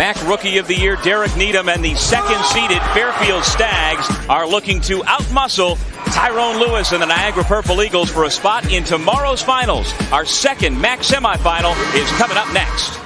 MAAC Rookie of the Year Derek Needham and the second-seeded Fairfield Stags are looking to outmuscle Tyrone Lewis and the Niagara Purple Eagles for a spot in tomorrow's finals. Our second MAAC semifinal is coming up next.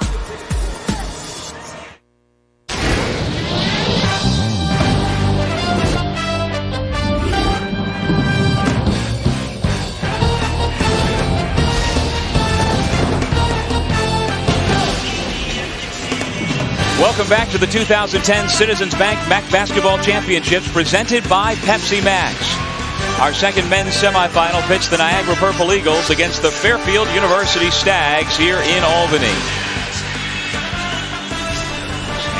Welcome back to the 2010 Citizens Bank MAAC Basketball Championships presented by Pepsi Max. Our second men's semifinal pits the Niagara Purple Eagles against the Fairfield University Stags here in Albany.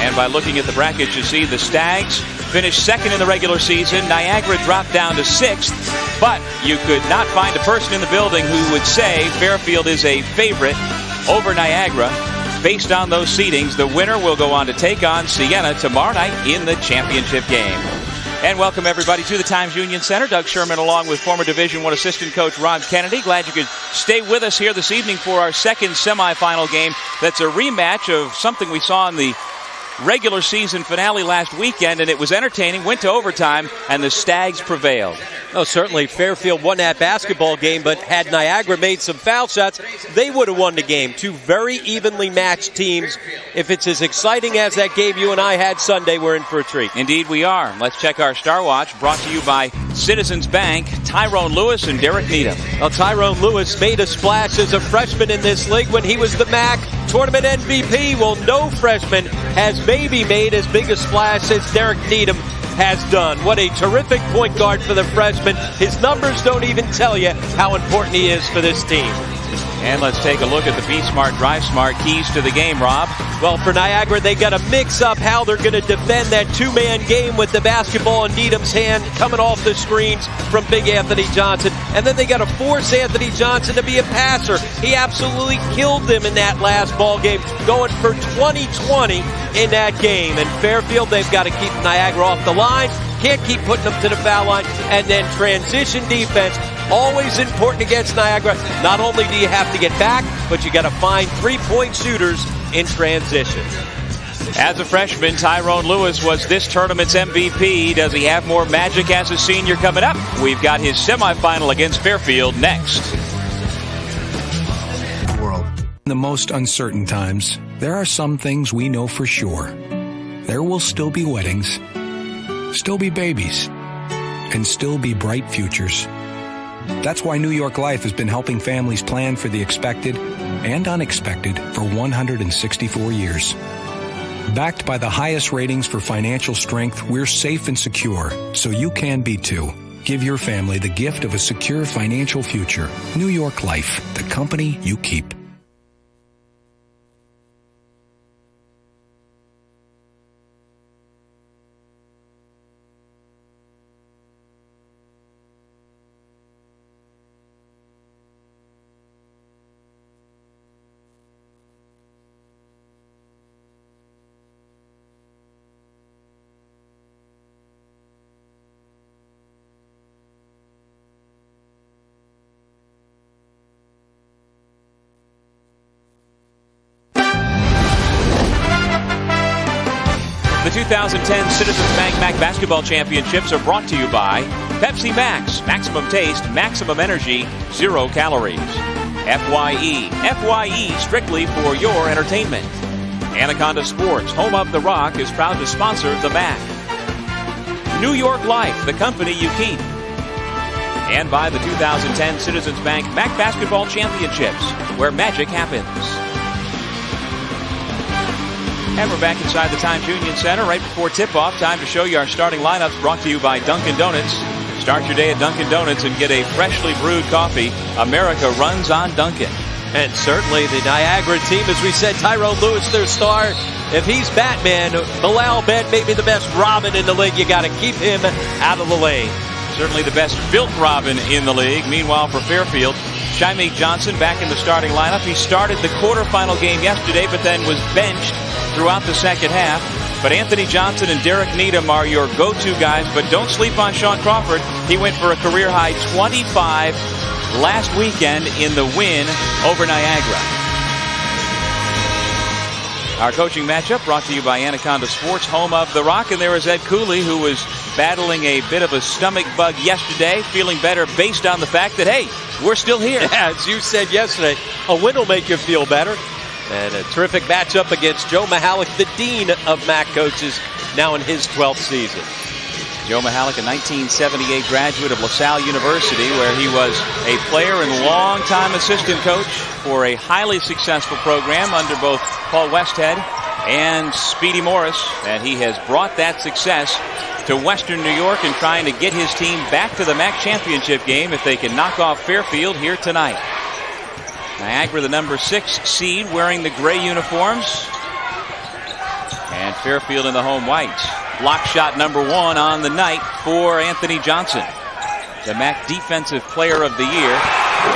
And by looking at the brackets, you see the Stags finished second in the regular season. Niagara dropped down to sixth, but you could not find a person in the building who would say Fairfield is a favorite over Niagara. Based on those seedings, the winner will go on to take on Siena tomorrow night in the championship game. And welcome everybody to the Times Union Center. Doug Sherman along with former Division I assistant coach Ron Kennedy. Glad you could stay with us here this evening for our second semifinal game. That's a rematch of something we saw in the regular season finale last weekend, and it was entertaining, went to overtime, and the Stags prevailed. Oh, certainly Fairfield won that basketball game, but had Niagara made some foul shots, they would have won the game. Two very evenly matched teams. If it's as exciting as that game you and I had Sunday, we're in for a treat. Indeed we are. Let's check our Star Watch, brought to you by Citizens Bank, Tyrone Lewis and Derek Needham. Well, Tyrone Lewis made a splash as a freshman in this league when he was the MAAC tournament MVP. Well, no freshman has maybe made as big a splash as Derek Needham has done. What a terrific point guard for the freshman. His numbers don't even tell you how important he is for this team. And let's take a look at the Be Smart, Drive Smart keys to the game, Rob. Well, for Niagara, they got to mix up how they're going to defend that two-man game with the basketball in Needham's hand coming off the screens from Big Anthony Johnson. And then they got to force Anthony Johnson to be a passer. He absolutely killed them in that last ball game, going for 20-20 in that game. And Fairfield, they've got to keep Niagara off the line. Can't keep putting them to the foul line. And then transition defense, always important against Niagara. Not only do you have to get back, but you got to find three-point shooters in transition. As a freshman, Tyrone Lewis was this tournament's MVP. Does he have more magic as a senior coming up? We've got his semifinal against Fairfield next. In the most uncertain times, there are some things we know for sure. There will still be weddings, still be babies, and still be bright futures. That's why New York Life has been helping families plan for the expected and unexpected for 164 years. Backed by the highest ratings for financial strength, we're safe and secure, so you can be too. Give your family the gift of a secure financial future. New York Life, the company you keep. The 2010 Citizens Bank MAAC Basketball Championships are brought to you by Pepsi Max, maximum taste, maximum energy, 0 calories. FYE strictly for your entertainment. Anaconda Sports, home of the Rock, is proud to sponsor the MAAC. New York Life, the company you keep. And by the 2010 Citizens Bank MAAC Basketball Championships, where magic happens. And we're back inside the Times Union Center right before tip-off. Time to show you our starting lineups, brought to you by Dunkin' Donuts. Start your day at Dunkin' Donuts and get a freshly brewed coffee. America runs on Dunkin'. And certainly the Niagara team, as we said, Tyrone Lewis, their star. If he's Batman, Bilal Ben may be the best Robin in the league. You got to keep him out of the lane. Certainly the best built Robin in the league. Meanwhile, for Fairfield, Shimei Johnson back in the starting lineup. He started the quarterfinal game yesterday, but then was benched throughout the second half. But Anthony Johnson and Derek Needham are your go-to guys, but don't sleep on Sean Crawford. He went for a career-high 25 last weekend in the win over Niagara. Our coaching matchup brought to you by Anaconda Sports, home of the Rock. And there is Ed Cooley, who was battling a bit of a stomach bug yesterday, feeling better based on the fact that, hey, we're still here. Yeah, as you said yesterday, a win will make you feel better. And a terrific matchup against Joe Mihalik, the dean of MAAC coaches, now in his 12th season. Joe Mihalik, a 1978 graduate of LaSalle University, where he was a player and longtime assistant coach for a highly successful program under both Paul Westhead and Speedy Morris. And he has brought that success to Western New York and trying to get his team back to the MAAC championship game if they can knock off Fairfield here tonight. Niagara, the number 6 seed, wearing the gray uniforms. And Fairfield in the home whites. Block shot number 1 on the night for Anthony Johnson. The MAAC Defensive Player of the Year.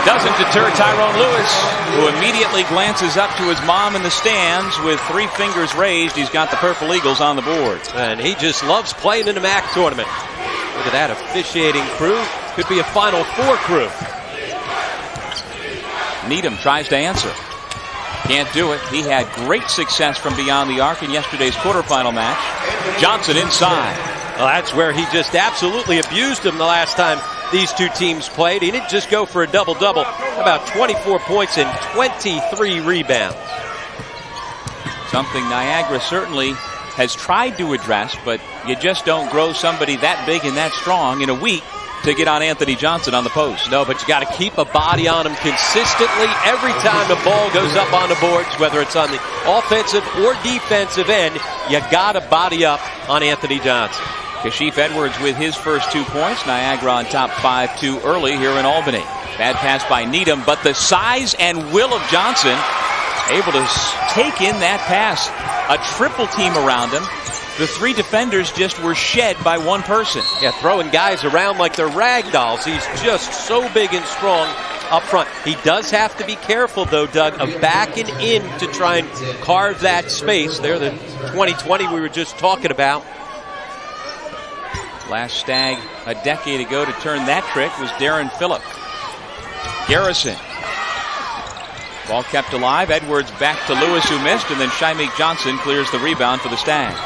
Doesn't deter Tyrone Lewis, who immediately glances up to his mom in the stands with 3 fingers raised. He's got the Purple Eagles on the board. And he just loves playing in the MAAC tournament. Look at that officiating crew. Could be a Final Four crew. Needham tries to answer. Can't do it. He had great success from beyond the arc in yesterday's quarterfinal match. Johnson inside. Well, that's where he just absolutely abused him the last time these two teams played. He didn't just go for a double-double. About 24 points and 23 rebounds. Something Niagara certainly has tried to address, but you just don't grow somebody that big and that strong in a week to get on Anthony Johnson on the post. No, but you got to keep a body on him consistently every time the ball goes up on the boards, whether it's on the offensive or defensive end. You got to body up on Anthony Johnson. Kashif Edwards with his first 2 points. Niagara on top 5-2 early here in Albany. Bad pass by Needham, but the size and will of Johnson able to take in that pass. A triple team around him. The 3 defenders just were shed by 1 person. Yeah, throwing guys around like they're rag dolls. He's just so big and strong up front. He does have to be careful, though, Doug, of backing in to try and carve that space. They're the 2020 we were just talking about. Last Stag a decade ago to turn that trick was Darren Phillip. Garrison. Ball kept alive. Edwards back to Lewis, who missed, and then Shymeek Johnson clears the rebound for the Stags.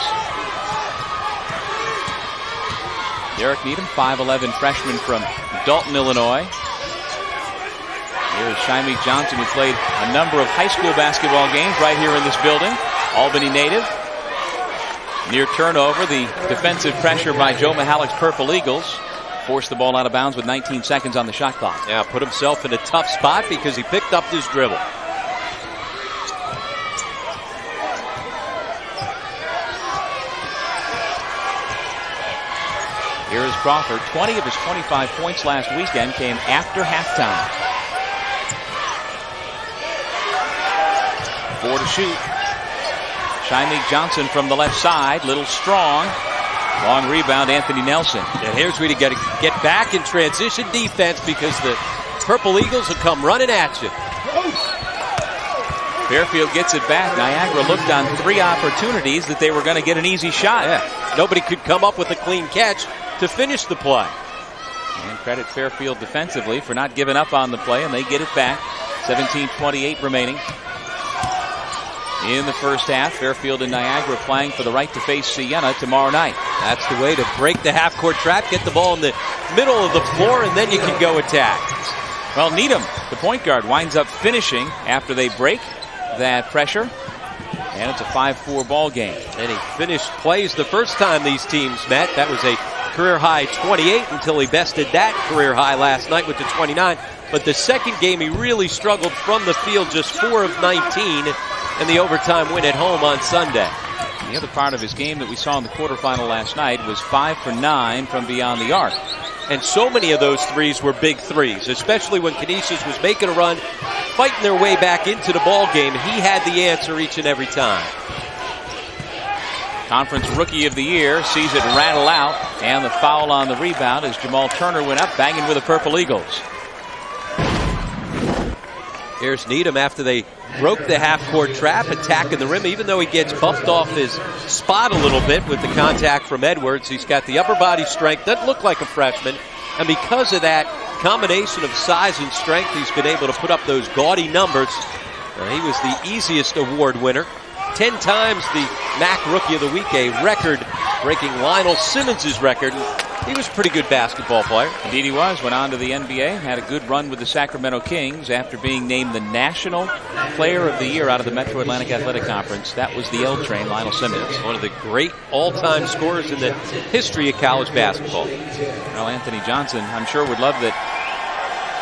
Derek Needham, 5'11" freshman from Dalton, Illinois. Here is Shymeek Johnson, who played a number of high school basketball games right here in this building. Albany native. Near turnover, the defensive pressure by Joe Mihalik's Purple Eagles forced the ball out of bounds with 19 seconds on the shot clock. Yeah, put himself in a tough spot because he picked up his dribble. Here is Crawford. 20 of his 25 points last weekend came after halftime. 4 to shoot. Shymeek Johnson from the left side, little strong. Long rebound, Anthony Nelson. And here's where you got to get back in transition defense because the Purple Eagles will come running at you. Fairfield gets it back. Niagara looked on 3 opportunities that they were going to get an easy shot. Yeah. Nobody could come up with a clean catch to finish the play. And credit Fairfield defensively for not giving up on the play, and they get it back. 17:28 remaining in the first half. Fairfield and Niagara playing for the right to face Siena tomorrow night. That's the way to break the half-court trap. Get the ball in the middle of the floor, and then you can go attack. Well, Needham, the point guard, winds up finishing after they break that pressure. And it's a 5-4 ball game. And he finished plays the first time these teams met. That was a career-high 28 until he bested that career high last night with the 29. But the second game, he really struggled from the field, just 4 of 19. And the overtime win at home on Sunday. The other part of his game that we saw in the quarterfinal last night was 5 for 9 from beyond the arc. And so many of those threes were big threes, especially when Canisius was making a run, fighting their way back into the ball game. He had the answer each and every time. Conference Rookie of the Year sees it rattle out, and the foul on the rebound as Jamal Turner went up, banging with the Purple Eagles. Here's Needham after they broke the half-court trap, attacking the rim. Even though he gets bumped off his spot a little bit with the contact from Edwards, he's got the upper body strength. Doesn't look like a freshman. And because of that combination of size and strength, he's been able to put up those gaudy numbers. He was the easiest award winner 10 times the MAAC Rookie of the Week, a record-breaking Lionel Simmons' record. He was a pretty good basketball player. Indeed he was. Went on to the NBA. Had a good run with the Sacramento Kings after being named the National Player of the Year out of the Metro Atlantic Athletic Conference. That was the L Train, Lionel Simmons. One of the great all-time scorers in the history of college basketball. Well, Anthony Johnson, I'm sure, would love that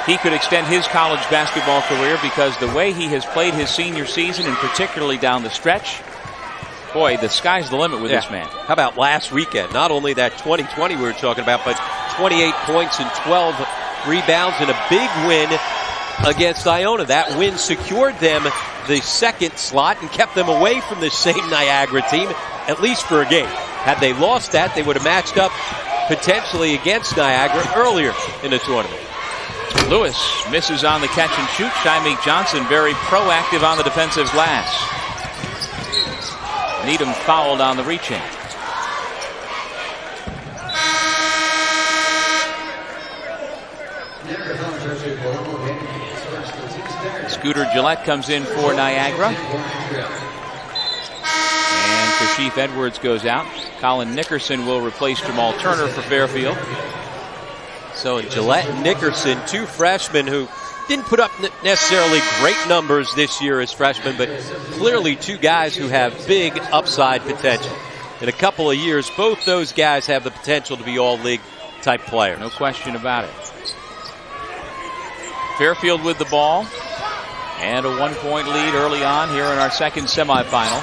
he could extend his college basketball career, because the way he has played his senior season, and particularly down the stretch, boy, the sky's the limit with this man. How about last weekend? Not only that 20-20 we were talking about, but 28 points and 12 rebounds and a big win against Iona. That win secured them the second slot and kept them away from the same Niagara team, at least for a game. Had they lost that, they would have matched up potentially against Niagara earlier in the tournament. Lewis misses on the catch and shoot. Shymeek Johnson very proactive on the defensive glass. Needham fouled on the reach-in. Scooter Gillette comes in for Niagara. And Kashif Edwards goes out. Colin Nickerson will replace Jamal Turner for Fairfield. So Gillette and Nickerson, two freshmen who didn't put up necessarily great numbers this year as freshmen, but clearly two guys who have big upside potential. In a couple of years, both those guys have the potential to be all-league type players. No question about it. Fairfield with the ball. And a 1-point lead early on here in our second semifinal.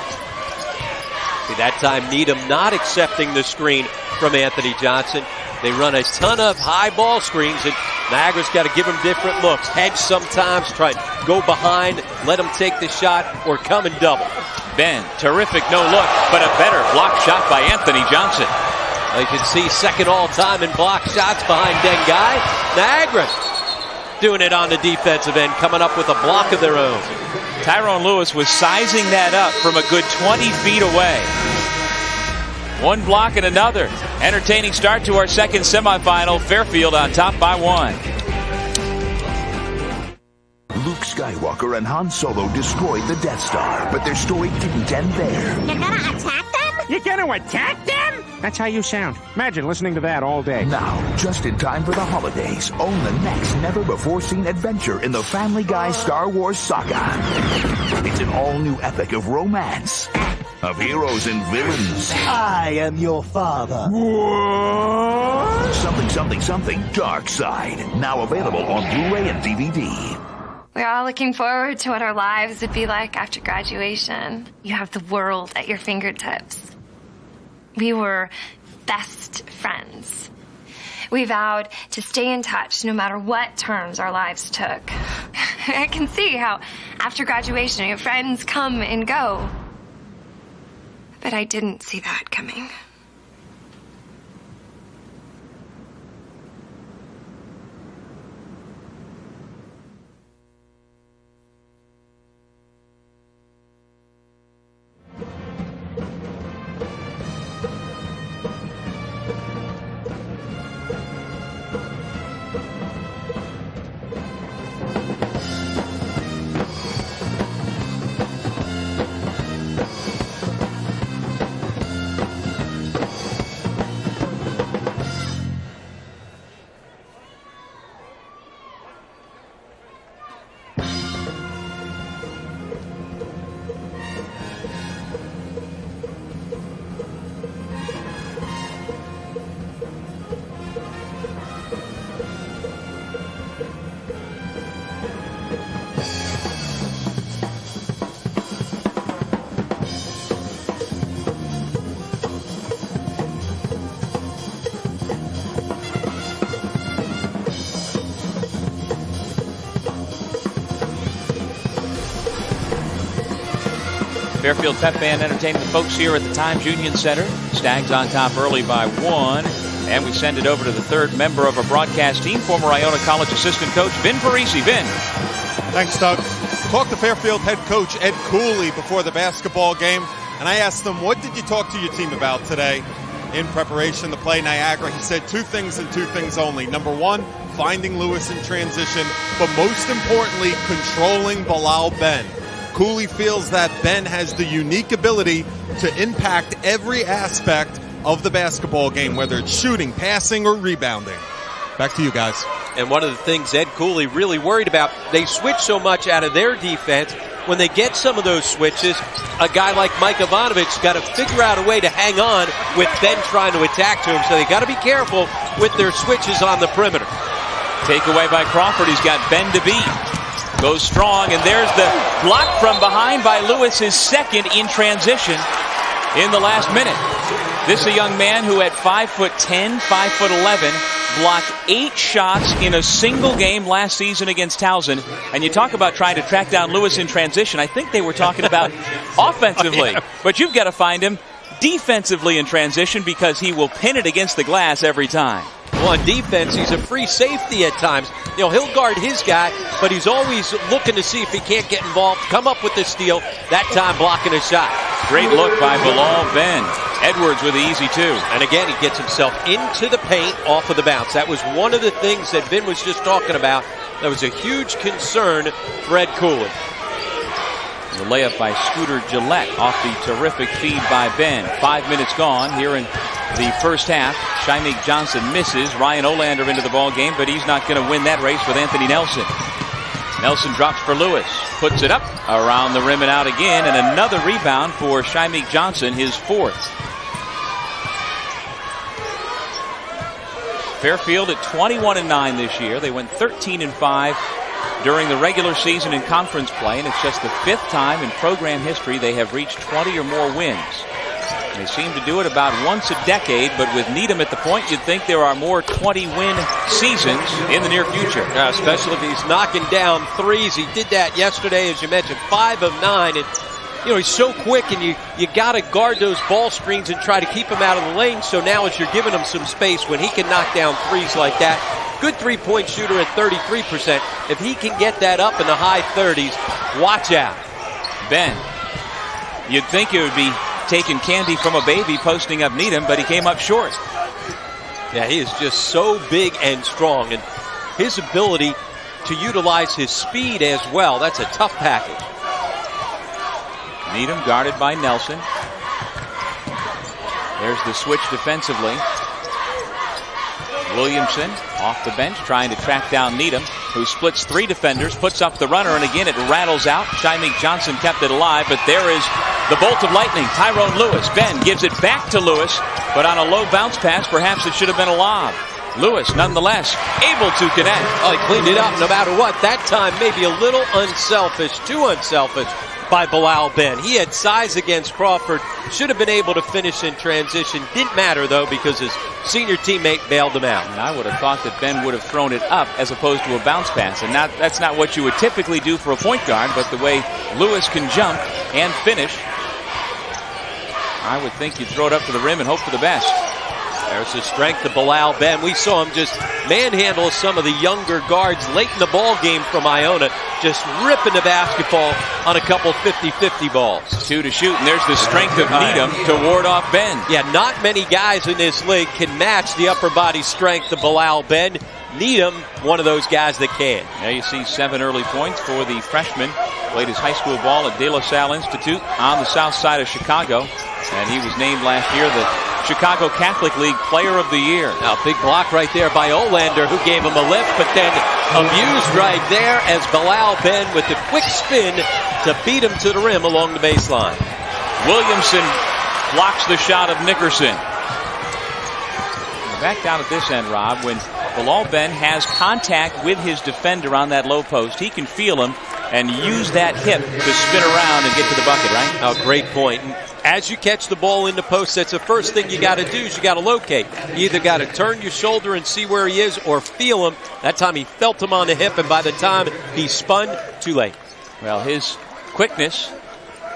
See, that time Needham not accepting the screen from Anthony Johnson. They run a ton of high ball screens, and Niagara's got to give them different looks. Hedge sometimes, try to go behind, let them take the shot, or come and double. Ben, terrific no look, but a better block shot by Anthony Johnson. You can see second all-time in block shots behind Dengai. Niagara doing it on the defensive end, coming up with a block of their own. Tyrone Lewis was sizing that up from a good 20 feet away. One block and another. Entertaining start to our second semifinal. Fairfield on top by 1. Luke Skywalker and Han Solo destroyed the Death Star, but their story didn't end there. You're gonna attack them? You're gonna attack them? That's how you sound. Imagine listening to that all day. Now, just in time for the holidays, own the next never-before-seen adventure in the Family Guy Star Wars saga. It's an all-new epic of romance, of heroes and villains. I am your father. What? Something, Dark Side. Now available on Blu-ray and DVD. We're all looking forward to what our lives would be like after graduation. You have the world at your fingertips. We were best friends. We vowed to stay in touch no matter what turns our lives took. I can see how after graduation your friends come and go. But I didn't see that coming. Fairfield Pep Band entertaining the folks here at the Times Union Center. Stags on top early by 1. And we send it over to the third member of our broadcast team, former Iona College assistant coach, Vin Parisi. Vin. Thanks, Doug. Talked to Fairfield head coach Ed Cooley before the basketball game, and I asked him, what did you talk to your team about today in preparation to play Niagara? He said 2 things and 2 things only. Number 1, finding Lewis in transition, but most importantly, controlling Bilal Ben. Cooley feels that Ben has the unique ability to impact every aspect of the basketball game, whether it's shooting, passing, or rebounding. Back to you guys. And one of the things Ed Cooley really worried about, they switch so much out of their defense. When they get some of those switches, a guy like Mike Ivanovich's got to figure out a way to hang on with Ben trying to attack to him. So they got to be careful with their switches on the perimeter. Takeaway by Crawford. He's got Ben to beat. Goes strong, and there's the block from behind by Lewis, his second in transition in the last minute. This is a young man who at 5'10", 5'11", blocked 8 shots in a single game last season against Towson. And you talk about trying to track down Lewis in transition. I think they were talking about offensively. But you've got to find him defensively in transition because he will pin it against the glass every time. Well, on defense, he's a free safety at times. You know, he'll guard his guy, but he's always looking to see if he can't get involved, come up with the steal, that time blocking a shot. Great look by Bilal Ben. Edwards with the easy 2. And again, he gets himself into the paint off of the bounce. That was one of the things that Ben was just talking about. That was a huge concern for Ed Cooley. The layup by Scooter Gillette off the terrific feed by Ben. 5 minutes gone here in the first half. Shaimik Johnson misses. Ryan Olander into the ball game, but he's not going to win that race with Anthony Nelson. Nelson drops for Lewis. Puts it up around the rim and out again, and another rebound for Shaimik Johnson, his 4th. Fairfield at 21-9 this year. They went 13-5 during the regular season in conference play, and it's just the 5th time in program history they have reached 20 or more wins. They seem to do it about once a decade, but with Needham at the point, you'd think there are more 20-win seasons in the near future. Especially if he's knocking down threes. He did that yesterday, as you mentioned, 5 of 9. And, you know, he's so quick, and you got to guard those ball screens and try to keep him out of the lane. So now as you're giving him some space, when he can knock down threes like that, good three-point shooter at 33%. If he can get that up in the high 30s, watch out. Ben, you'd think it would be taking candy from a baby posting up Needham, but he came up short. Yeah, he is just so big and strong, and his ability to utilize his speed as well, that's a tough package. Needham guarded by Nelson. There's the switch defensively. Williamson off the bench trying to track down Needham, who splits 3 defenders, puts up the runner, and again it rattles out. Shaimik Johnson kept it alive, but there is the bolt of lightning. Tyrone Lewis. Ben gives it back to Lewis, but on a low bounce pass, perhaps it should have been a lob. Lewis, nonetheless, able to connect. Oh, he cleaned it up no matter what. That time maybe a little unselfish, too unselfish by Bilal Ben. He had size against Crawford. Should have been able to finish in transition. Didn't matter, though, because his senior teammate bailed him out. And I would have thought that Ben would have thrown it up as opposed to a bounce pass. And that's not what you would typically do for a point guard, but the way Lewis can jump and finish, I would think you'd throw it up to the rim and hope for the best. There's the strength of Bilal Ben. We saw him just manhandle some of the younger guards late in the ball game from Iona, just ripping the basketball on a couple 50-50 balls. 2 to shoot, and there's the strength of Needham to ward off Ben. Yeah, not many guys in this league can match the upper body strength of Bilal Ben. Needham, one of those guys that can. Now you see 7 early points for the freshman. Played his high school ball at De La Salle Institute on the south side of Chicago. And he was named last year the Chicago Catholic League Player of the Year. Now, big block right there by Olander, who gave him a lift, but then abused right there as Bilal Ben with the quick spin to beat him to the rim along the baseline. Williamson blocks the shot of Nickerson. Back down at this end, Rob, when Bilal Ben has contact with his defender on that low post, he can feel him and use that hip to spin around and get to the bucket, right? Oh, great point. As you catch the ball in the post, that's the first thing you got to do is you got to locate. You either got to turn your shoulder and see where he is or feel him. That time he felt him on the hip, and by the time he spun, too late. Well, his quickness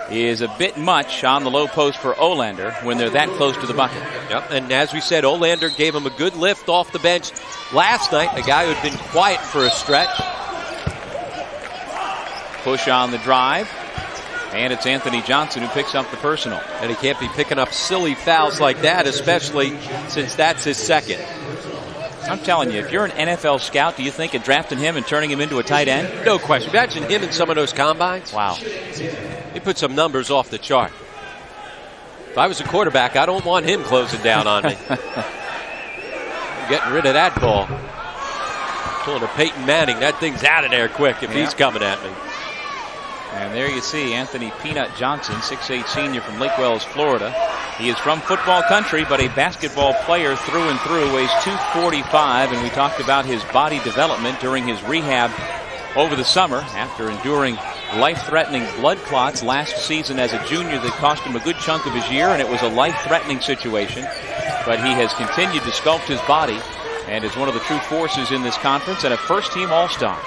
is a bit much on the low post for Olander when they're that close to the bucket. Yep, and as we said, Olander gave him a good lift off the bench last night, a guy who had been quiet for a stretch. Push on the drive. And it's Anthony Johnson who picks up the personal. And he can't be picking up silly fouls like that, especially since that's his second. I'm telling you, if you're an NFL scout, do you think of drafting him and turning him into a tight end? No question. Imagine him in some of those combines. Wow. He put some numbers off the chart. If I was a quarterback, I don't want him closing down on me. I'm getting rid of that ball. Pulling a Peyton Manning. That thing's out of there quick if he's coming at me. And there you see Anthony Peanut Johnson, 6'8" senior from Lake Wales, Florida. He is from football country, but a basketball player through and through, weighs 245, and we talked about his body development during his rehab over the summer after enduring life-threatening blood clots last season as a junior that cost him a good chunk of his year, and it was a life-threatening situation. But he has continued to sculpt his body and is one of the true forces in this conference and a first-team All-Star.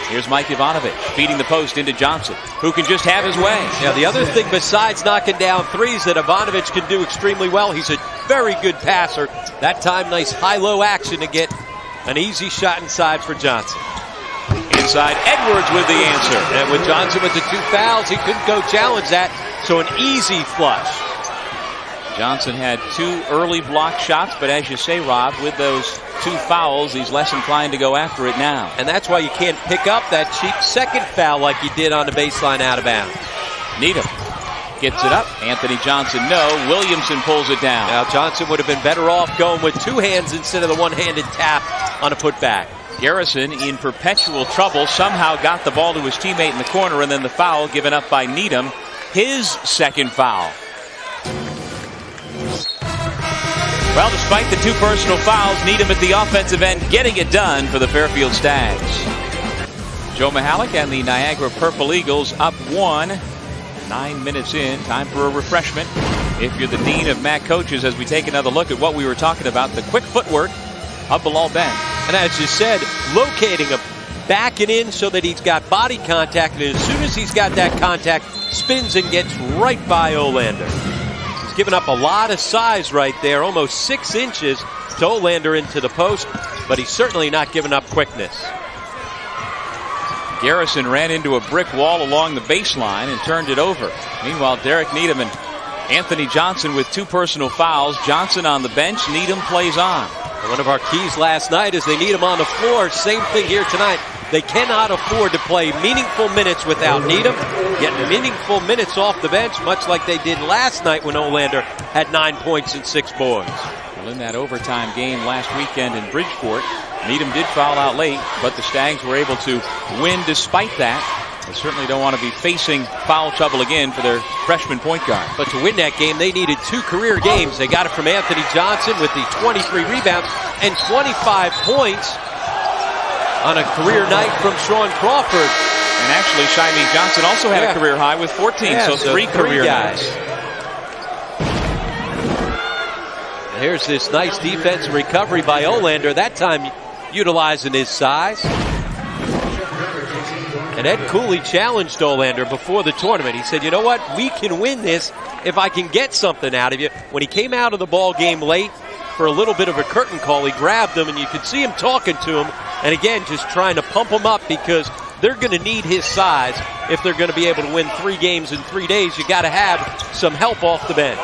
Here's Mike Ivanovic feeding the post into Johnson, who can just have his way. Yeah, the other thing besides knocking down threes that Ivanovic can do extremely well, he's a very good passer. That time, nice high-low action to get an easy shot inside for Johnson. Inside, Edwards with the answer. And with Johnson with the 2 fouls, he couldn't go challenge that, so an easy flush. Johnson had 2 early block shots, but as you say, Rob, with those 2 fouls, he's less inclined to go after it now. And that's why you can't pick up that cheap second foul like he did on the baseline out of bounds. Needham gets it up. Anthony Johnson, no. Williamson pulls it down. Now Johnson would have been better off going with 2 hands instead of the one-handed tap on a putback. Garrison in perpetual trouble, somehow got the ball to his teammate in the corner, and then the foul given up by Needham, his second foul. Well, despite the 2 personal fouls, Needham at the offensive end getting it done for the Fairfield Stags. Joe Mihalik and the Niagara Purple Eagles up 1. 9 minutes in, time for a refreshment. If you're the dean of MAAC coaches, as we take another look at what we were talking about, the quick footwork of Bilal Ben. And as you said, locating him, backing in so that he's got body contact, and as soon as he's got that contact, spins and gets right by Olander. He's given up a lot of size right there, almost 6 inches to Olander into the post, but he's certainly not giving up quickness. Garrison ran into a brick wall along the baseline and turned it over. Meanwhile, Derek Needham and Anthony Johnson with 2 personal fouls. Johnson on the bench, Needham plays on. One of our keys last night is they need him on the floor. Same thing here tonight. They cannot afford to play meaningful minutes without Needham. Get meaningful minutes off the bench, much like they did last night when Olander had 9 points and 6 boards. Well, in that overtime game last weekend in Bridgeport, Needham did foul out late, but the Stags were able to win despite that. They certainly don't want to be facing foul trouble again for their freshman point guard. But to win that game, they needed 2 career games. They got it from Anthony Johnson with the 23 rebounds and 25 points on a career night from Sean Crawford. And actually, Shimey Johnson also had a career high with 14, so 3 career guys. Here's this nice defensive recovery by Olander, that time utilizing his size. And Ed Cooley challenged Olander before the tournament. He said, you know what, we can win this if I can get something out of you. When he came out of the ball game late for a little bit of a curtain call, he grabbed him, and you could see him talking to him. And again, just trying to pump him up because they're going to need his size if they're going to be able to win 3 games in 3 days. You got to have some help off the bench.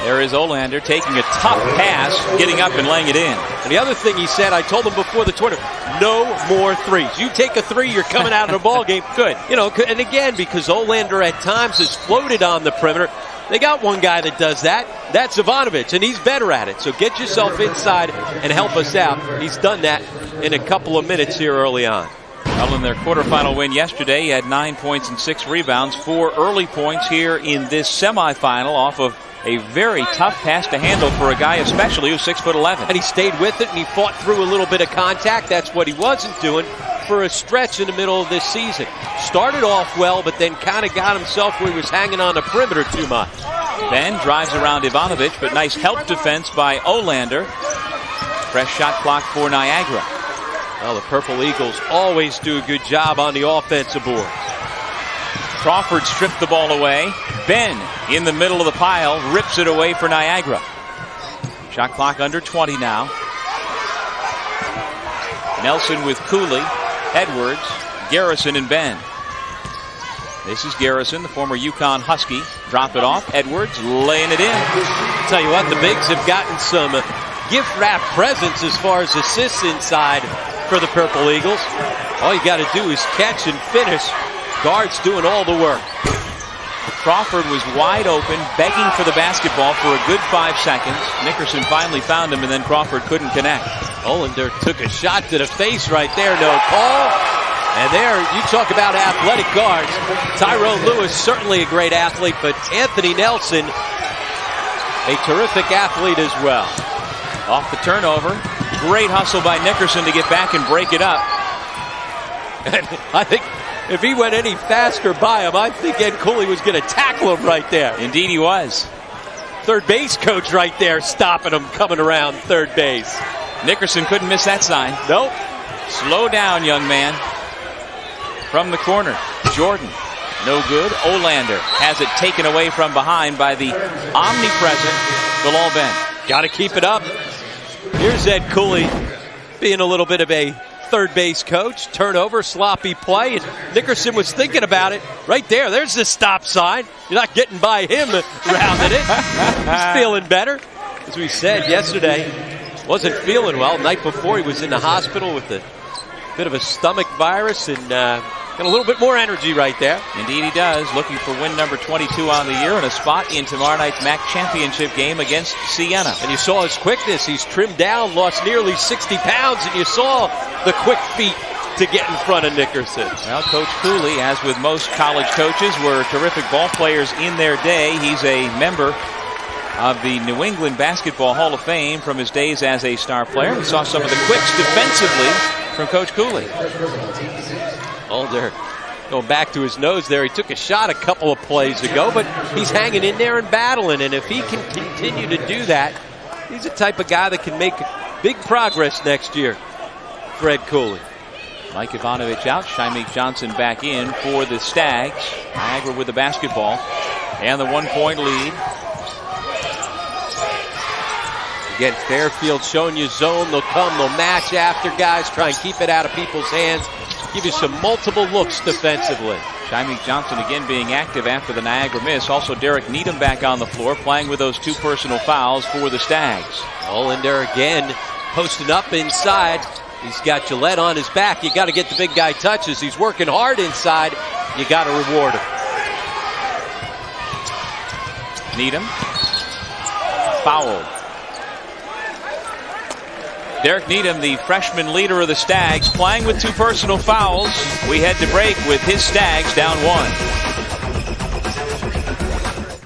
There is Olander taking a tough pass, getting up and laying it in. And the other thing he said, I told him before the tournament, no more threes. You take a 3, you're coming out of the ball game. Good. You know, and again, because Olander at times has floated on the perimeter, they got one guy that does that. That's Ivanovic, and he's better at it. So get yourself inside and help us out. He's done that in a couple of minutes here early on. Well, in their quarterfinal win yesterday, he had 9 points and 6 rebounds, 4 early points here in this semifinal off of a very tough pass to handle for a guy especially who's 6'11". And he stayed with it, and he fought through a little bit of contact. That's what he wasn't doing for a stretch in the middle of this season. Started off well, but then kind of got himself where he was hanging on the perimeter too much. Ben drives around Ivanovic, but nice help defense by Olander. Fresh shot clock for Niagara. Well, the Purple Eagles always do a good job on the offensive boards. Crawford stripped the ball away. Ben in the middle of the pile rips it away for Niagara. Shot clock under 20 now. Nelson with Cooley, Edwards, Garrison, and Ben. This is Garrison, the former UConn Husky. Drop it off. Edwards laying it in. I'll tell you what, the Bigs have gotten some gift wrap presents as far as assists inside for the Purple Eagles. All you got to do is catch and finish. Guards doing all the work. Crawford was wide open, begging for the basketball for a good 5 seconds. Nickerson finally found him, and then Crawford couldn't connect. Olander took a shot to the face right there. No call. And there, you talk about athletic guards. Tyrone Lewis, certainly a great athlete, but Anthony Nelson, a terrific athlete as well. Off the turnover. Great hustle by Nickerson to get back and break it up. And I think if he went any faster by him, I think Ed Cooley was going to tackle him right there. Indeed he was. Third base coach right there stopping him coming around third base. Nickerson couldn't miss that sign. Nope. Slow down, young man. From the corner, Jordan. No good. Olander has it taken away from behind by the omnipresent Bilal Ben. Got to keep it up. Here's Ed Cooley being a little bit of a third base coach. Turnover, sloppy play, and Nickerson was thinking about it right there. There's the stop sign. You're not getting by him rounding it. He's feeling better. As we said yesterday, wasn't feeling well. Night before he was in the hospital with a bit of a stomach virus, and got a little bit more energy right there. Indeed he does. Looking for win number 22 on the year and a spot in tomorrow night's MAAC championship game against Siena. And you saw his quickness. He's trimmed down, lost nearly 60 pounds, and you saw the quick feet to get in front of Nickerson. Well, Coach Cooley, as with most college coaches, were terrific ball players in their day. He's a member of the New England Basketball Hall of Fame from his days as a star player. We saw some of the quicks defensively from Coach Cooley. Older going back to his nose there. He took a shot a couple of plays ago, but he's hanging in there and battling. And if he can continue to do that, he's the type of guy that can make big progress next year. Fred Cooley. Mike Ivanovich out. Shameik Johnson back in for the Stags. Niagara with the basketball and the 1-point lead. Again, Fairfield showing you zone. They'll come, they'll match after guys, try and keep it out of people's hands. Give you some multiple looks defensively. Shameik Johnson again being active after the Niagara miss. Also Derek Needham back on the floor playing with those 2 personal fouls for the Stags. Olander again posting up inside. He's got Gillette on his back. You got to get the big guy touches. He's working hard inside. You got to reward him. Needham. Fouled. Derek Needham, the freshman leader of the Stags, playing with 2 personal fouls. We head to break with his Stags down 1.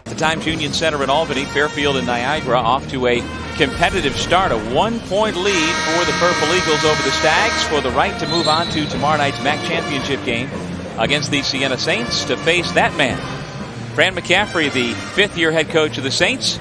The Times Union Center in Albany, Fairfield and Niagara off to a competitive start. A 1-point lead for the Purple Eagles over the Stags for the right to move on to tomorrow night's MAAC championship game against the Siena Saints to face that man, Fran McCaffrey, the 5th-year head coach of the Saints.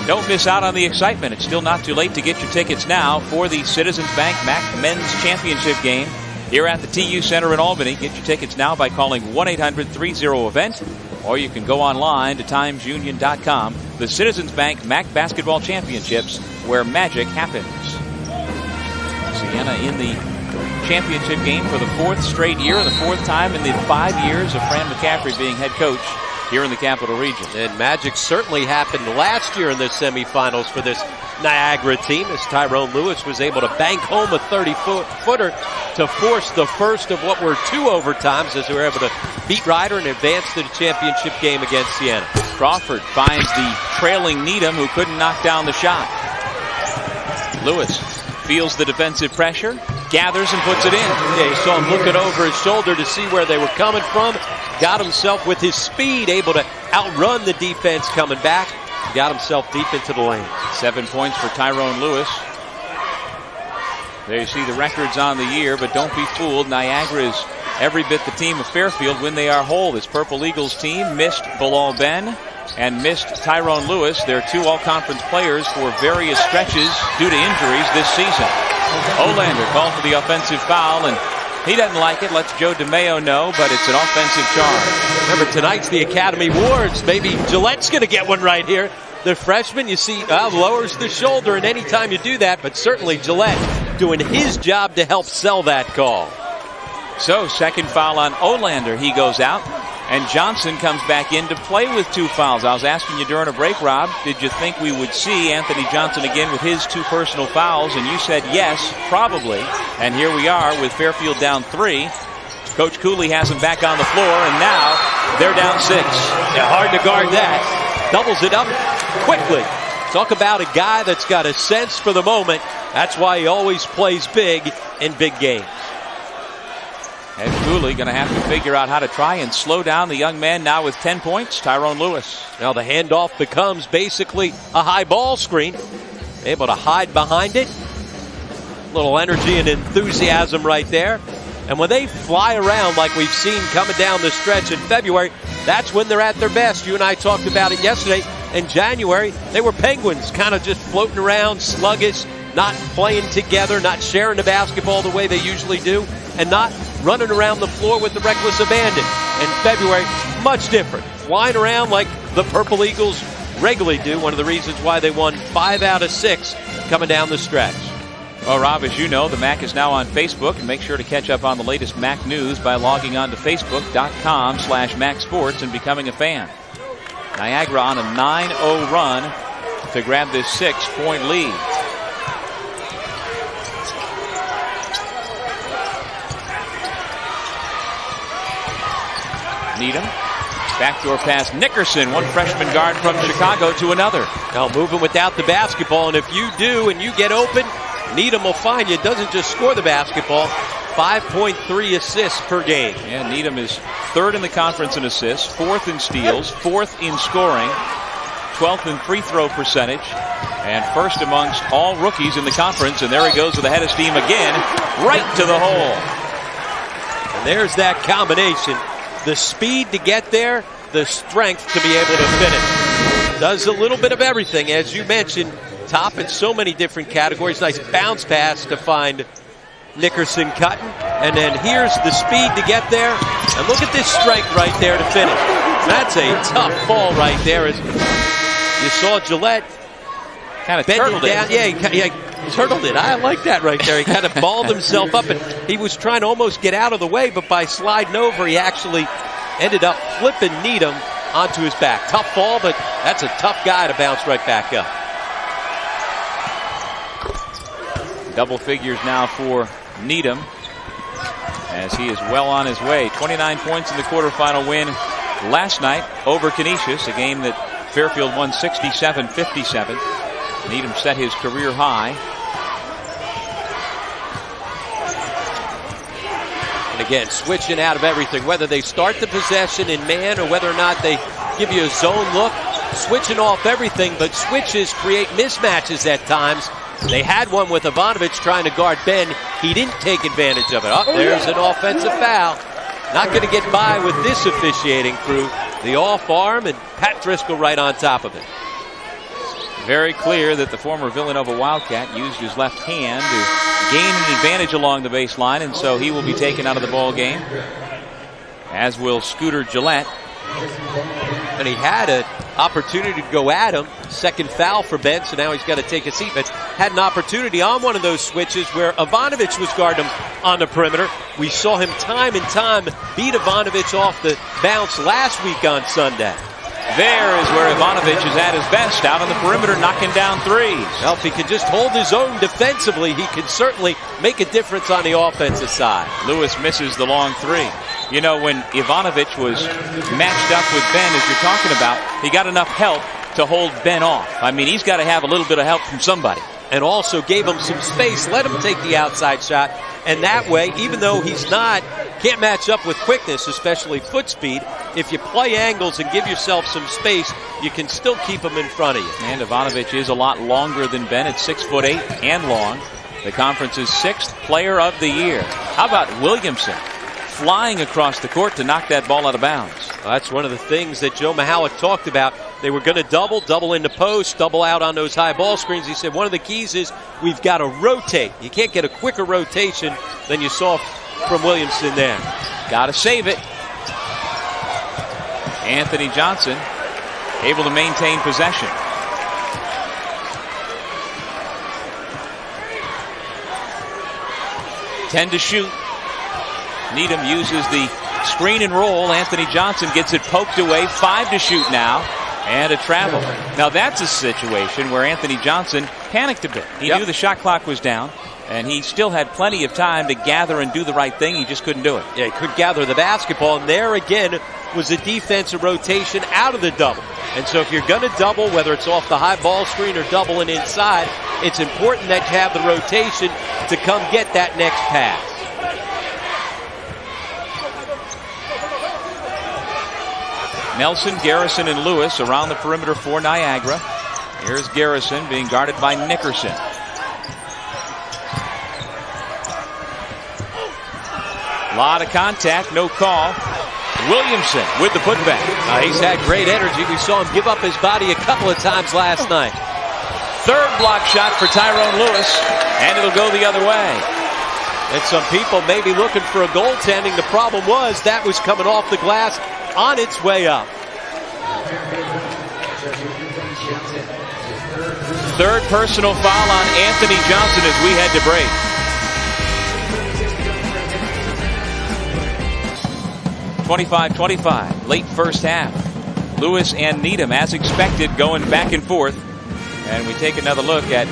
Don't miss out on the excitement. It's still not too late to get your tickets now for the Citizens Bank MAAC Men's Championship game here at the TU Center in Albany. Get your tickets now by calling 1-800-30-EVENT, or you can go online to timesunion.com. The Citizens Bank MAAC Basketball Championships, where magic happens. Siena in the championship game for the 4th straight year, the 4th time in the 5 years of Fran McCaffrey being head coach here in the Capital Region. And magic certainly happened last year in the semifinals for this Niagara team, as Tyrone Lewis was able to bank home a 30-footer to force the first of what were 2 overtimes, as they were able to beat Ryder and advance to the championship game against Siena. Crawford finds the trailing Needham, who couldn't knock down the shot. Lewis feels the defensive pressure, gathers and puts it in. Yeah, you saw him looking over his shoulder to see where they were coming from. Got himself with his speed able to outrun the defense coming back. Got himself deep into the lane. 7 points for Tyrone Lewis. There you see the records on the year, but don't be fooled. Niagara is every bit the team of Fairfield when they are whole. This Purple Eagles team missed Bilal Ben and missed Tyrone Lewis. They're 2 all-conference players for various stretches due to injuries this season. Olander called for the offensive foul, and he doesn't like it. Lets Joe DeMeo know, but it's an offensive charge. Remember, tonight's the Academy Awards. Maybe Gillette's going to get one right here. The freshman, you see, lowers the shoulder, and anytime you do that, but certainly Gillette doing his job to help sell that call. So second foul on Olander. He goes out. And Johnson comes back in to play with 2 fouls. I was asking you during a break, Rob, did you think we would see Anthony Johnson again with his 2 personal fouls? And you said yes, probably. And here we are with Fairfield down 3. Coach Cooley has him back on the floor, and now they're down 6. Yeah, hard to guard that. Doubles it up quickly. Talk about a guy that's got a sense for the moment. That's why he always plays big in big games. And Cooley going to have to figure out how to try and slow down the young man now with 10 points, Tyrone Lewis. Now the handoff becomes basically a high ball screen. Able to hide behind it. A little energy and enthusiasm right there. And when they fly around like we've seen coming down the stretch in February, that's when they're at their best. You and I talked about it yesterday. In January, they were penguins, kind of just floating around, sluggish, not playing together, not sharing the basketball the way they usually do, and not running around the floor with the reckless abandon. In February, much different. Flying around like the Purple Eagles regularly do. One of the reasons why they won 5 out of 6 coming down the stretch. Well, Rob, as you know, the MAAC is now on Facebook. And make sure to catch up on the latest MAAC news by logging on to facebook.com/MAAC Sports and becoming a fan. Niagara on a 9-0 run to grab this 6-point lead. Needham. Backdoor pass. Nickerson, one freshman guard from Chicago to another. Now moving without the basketball, and if you do and you get open, Needham will find you. It doesn't just score the basketball. 5.3 assists per game. Yeah, Needham is 3rd in the conference in assists, 4th in steals, 4th in scoring, 12th in free throw percentage, and 1st amongst all rookies in the conference. And there he goes with the head of steam again, right to the hole. And there's that combination. The speed to get there, the strength to be able to finish. Does a little bit of everything, as you mentioned. Top in so many different categories. Nice bounce pass to find Nickerson cutting. And then here's the speed to get there. And look at this strength right there to finish. That's a tough ball right there. As you saw Gillette kind of turtled down. it. Yeah, he turtled it. I like that right there. He kind of balled himself up, and he was trying to almost get out of the way, but by sliding over, he actually ended up flipping Needham onto his back. Tough ball, but that's a tough guy to bounce right back up. Double figures now for Needham as he is well on his way. 29 points in the quarterfinal win last night over Canisius, a game that Fairfield won 67-57. Needham set his career high. And again, switching out of everything, whether they start the possession in man or whether or not they give you a zone look, switching off everything, but switches create mismatches at times. They had one with Ivanovic trying to guard Ben. He didn't take advantage of it. Oh, there's an offensive foul. Not going to get by with this officiating crew. The off arm, and Pat Driscoll right on top of it. Very clear that the former Villanova Wildcat used his left hand to gain an advantage along the baseline, and so he will be taken out of the ball game, as will Scooter Gillette. And he had an opportunity to go at him. Second foul for Ben, so now he's got to take a seat. But had an opportunity on one of those switches where Ivanovic was guarding him on the perimeter. We saw him time and time beat Ivanovic off the bounce last week on Sunday. There is where Ivanovic is at his best, out on the perimeter, knocking down threes. Well, if he could just hold his own defensively, he could certainly make a difference on the offensive side. Lewis misses the long three. You know, when Ivanovic was matched up with Ben, as you're talking about, he got enough help to hold Ben off. I mean, he's got to have a little bit of help from somebody. And also gave him some space, let him take the outside shot. And that way, even though can't match up with quickness, especially foot speed, if you play angles and give yourself some space, you can still keep him in front of you. And Ivanovic is a lot longer than Ben at 6'8" and long. The conference's 6th player of the year. How about Williamson flying across the court to knock that ball out of bounds? Well, that's one of the things that Joe Mahalik talked about. They were going to double in the post, double out on those high ball screens. He said one of the keys is we've got to rotate. You can't get a quicker rotation than you saw from Williamson there. Got to save it. Anthony Johnson able to maintain possession. $10 to shoot. Needham uses the screen and roll. Anthony Johnson gets it poked away. 5 to shoot now. And a travel. Now that's a situation where Anthony Johnson panicked a bit. He knew the shot clock was down, and he still had plenty of time to gather and do the right thing. He just couldn't do it. Yeah, he couldn't gather the basketball, and there again was a defensive rotation out of the double. And so if you're going to double, whether it's off the high ball screen or doubling inside, it's important that you have the rotation to come get that next pass. Nelson, Garrison, and Lewis around the perimeter for Niagara. Here's Garrison being guarded by Nickerson. A lot of contact, no call. Williamson with the putback. He's had great energy. We saw him give up his body a couple of times last night. Third block shot for Tyrone Lewis, and it'll go the other way. And some people may be looking for a goaltending. The problem was that was coming off the glass on its way up. Third personal foul on Anthony Johnson as we head to break. (25-25), late first half. Lewis and Needham, as expected, going back and forth. And we take another look at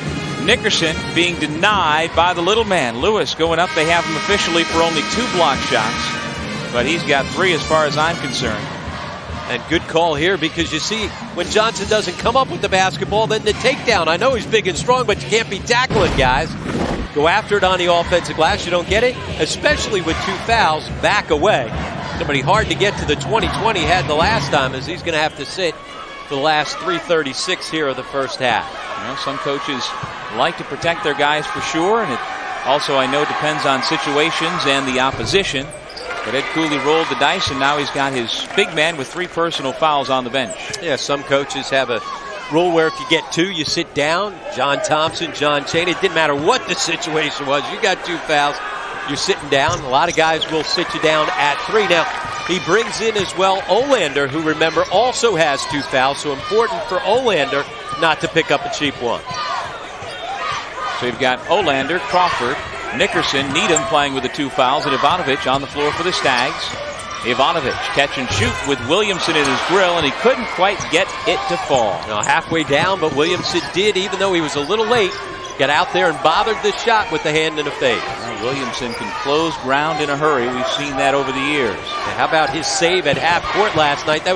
Nickerson being denied by the little man. Lewis going up. They have him officially for only 2 block shots, but he's got 3 as far as I'm concerned. And good call here, because you see when Johnson doesn't come up with the basketball, then the takedown. I know he's big and strong, but you can't be tackling guys. Go after it on the offensive glass. You don't get it, especially with 2 fouls. Back away. Somebody hard to get to the 20-20 had the last time, as he's going to have to sit for the last 3:36 here of the first half. You know, some coaches like to protect their guys for sure, and it also, I know, depends on situations and the opposition. But Ed Cooley rolled the dice, and now he's got his big man with 3 personal fouls on the bench. Yeah, some coaches have a rule where if you get 2, you sit down. John Thompson, John Cheney, it didn't matter what the situation was. You got 2 fouls, you're sitting down. A lot of guys will sit you down at 3. Now, he brings in as well Olander, who, remember, also has 2 fouls. So important for Olander not to pick up a cheap one. So you've got Olander, Crawford, Nickerson, Needham playing with the 2 fouls, and Ivanovic on the floor for the Stags. Ivanovic catch and shoot with Williamson in his grill, and he couldn't quite get it to fall. Now halfway down, but Williamson did, even though he was a little late, get out there and bothered the shot with the hand in the face. Well, Williamson can close ground in a hurry. We've seen that over the years. And how about his save at half court last night?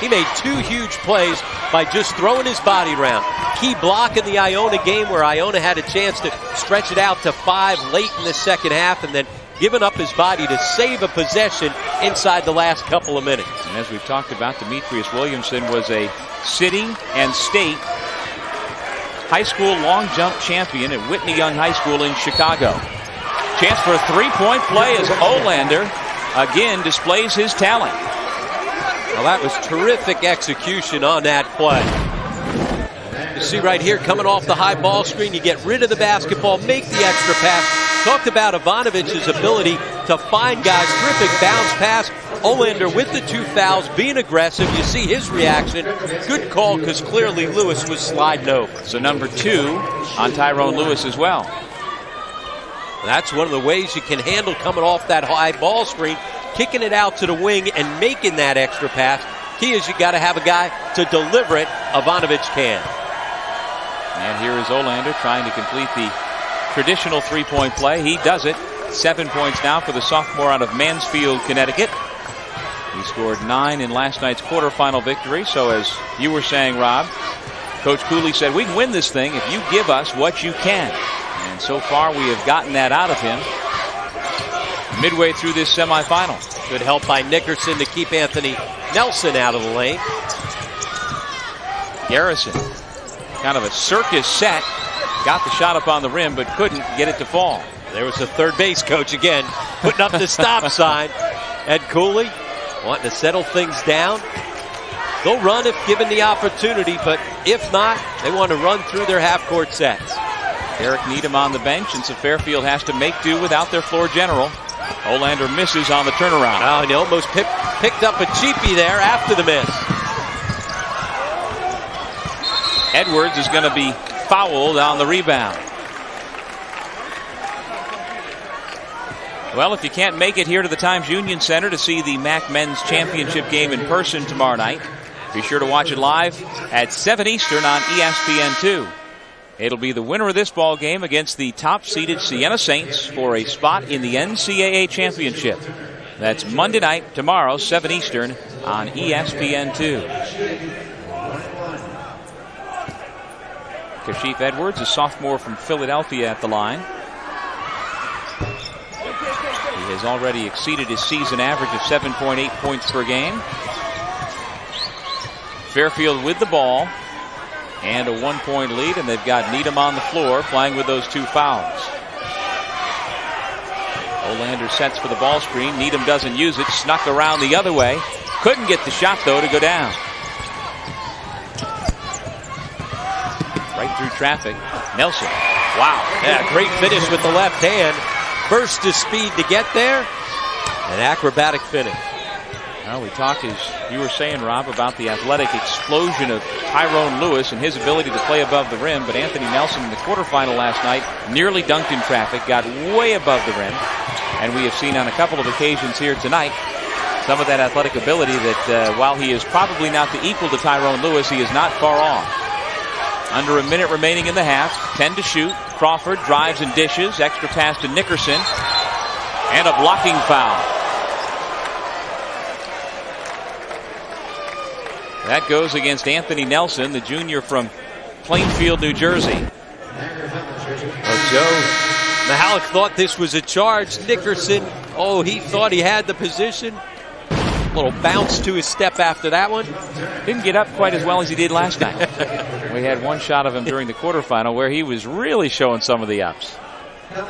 He made 2 huge plays by just throwing his body around. Key block in the Iona game, where Iona had a chance to stretch it out to 5 late in the second half, and then giving up his body to save a possession inside the last couple of minutes. And as we've talked about, Demetrius Williamson was a city and state high school long jump champion at Whitney Young High School in Chicago. Chance for a 3-point play as Olander again displays his talent. Well, that was terrific execution on that play. You see right here, coming off the high ball screen, you get rid of the basketball, make the extra pass. Talked about Ivanovic's ability to find guys. Terrific bounce pass. Olander with the 2 fouls, being aggressive. You see his reaction. Good call, because clearly Lewis was sliding over. So number 2 on Tyrone Lewis as well. That's one of the ways you can handle coming off that high ball screen, kicking it out to the wing and making that extra pass. Key is you got to have a guy to deliver it. Ivanovic can. And here is Olander trying to complete the traditional 3-point play. He does it. 7 points now for the sophomore out of Mansfield, Connecticut. He scored 9 in last night's quarterfinal victory. So as you were saying, Rob, Coach Cooley said, we can win this thing if you give us what you can. And so far we have gotten that out of him midway through this semifinal. Good help by Nickerson to keep Anthony Nelson out of the lane. Garrison, kind of a circus set. Got the shot up on the rim, but couldn't get it to fall. There was the third base coach again, putting up the stop sign. Ed Cooley wanting to settle things down. They'll run if given the opportunity, but if not, they want to run through their half-court sets. Eric Needham on the bench, and so Fairfield has to make do without their floor general. Olander misses on the turnaround. Oh, and he almost picked up a cheapie there after the miss. Edwards is going to be fouled on the rebound. Well, if you can't make it here to the Times Union Center to see the MAAC Men's Championship game in person tomorrow night, be sure to watch it live at 7 Eastern on ESPN2. It'll be the winner of this ball game against the top-seeded Siena Saints for a spot in the NCAA Championship. That's Monday night, tomorrow, 7 Eastern on ESPN2. Kashif Edwards, a sophomore from Philadelphia at the line. He has already exceeded his season average of 7.8 points per game. Fairfield with the ball and a 1-point lead, and they've got Needham on the floor playing with those 2 fouls. Olander sets for the ball screen. Needham doesn't use it. Snuck around the other way. Couldn't get the shot, though, to go down. Right through traffic. Nelson. Wow. Yeah, great finish with the left hand. Burst of speed to get there. An acrobatic finish. Well, we talked, as you were saying, Rob, about the athletic explosion of Tyrone Lewis and his ability to play above the rim. But Anthony Nelson in the quarterfinal last night nearly dunked in traffic, got way above the rim. And we have seen on a couple of occasions here tonight some of that athletic ability that while he is probably not the equal to Tyrone Lewis, he is not far off. Under a minute remaining in the half. 10 to shoot. Crawford drives and dishes. Extra pass to Nickerson. And a blocking foul. That goes against Anthony Nelson, the junior from Plainfield, New Jersey. Joe Mahalik thought this was a charge. Nickerson, he thought he had the position. A little bounce to his step after that one. Didn't get up quite as well as he did last night. We had one shot of him during the quarterfinal where he was really showing some of the ups. But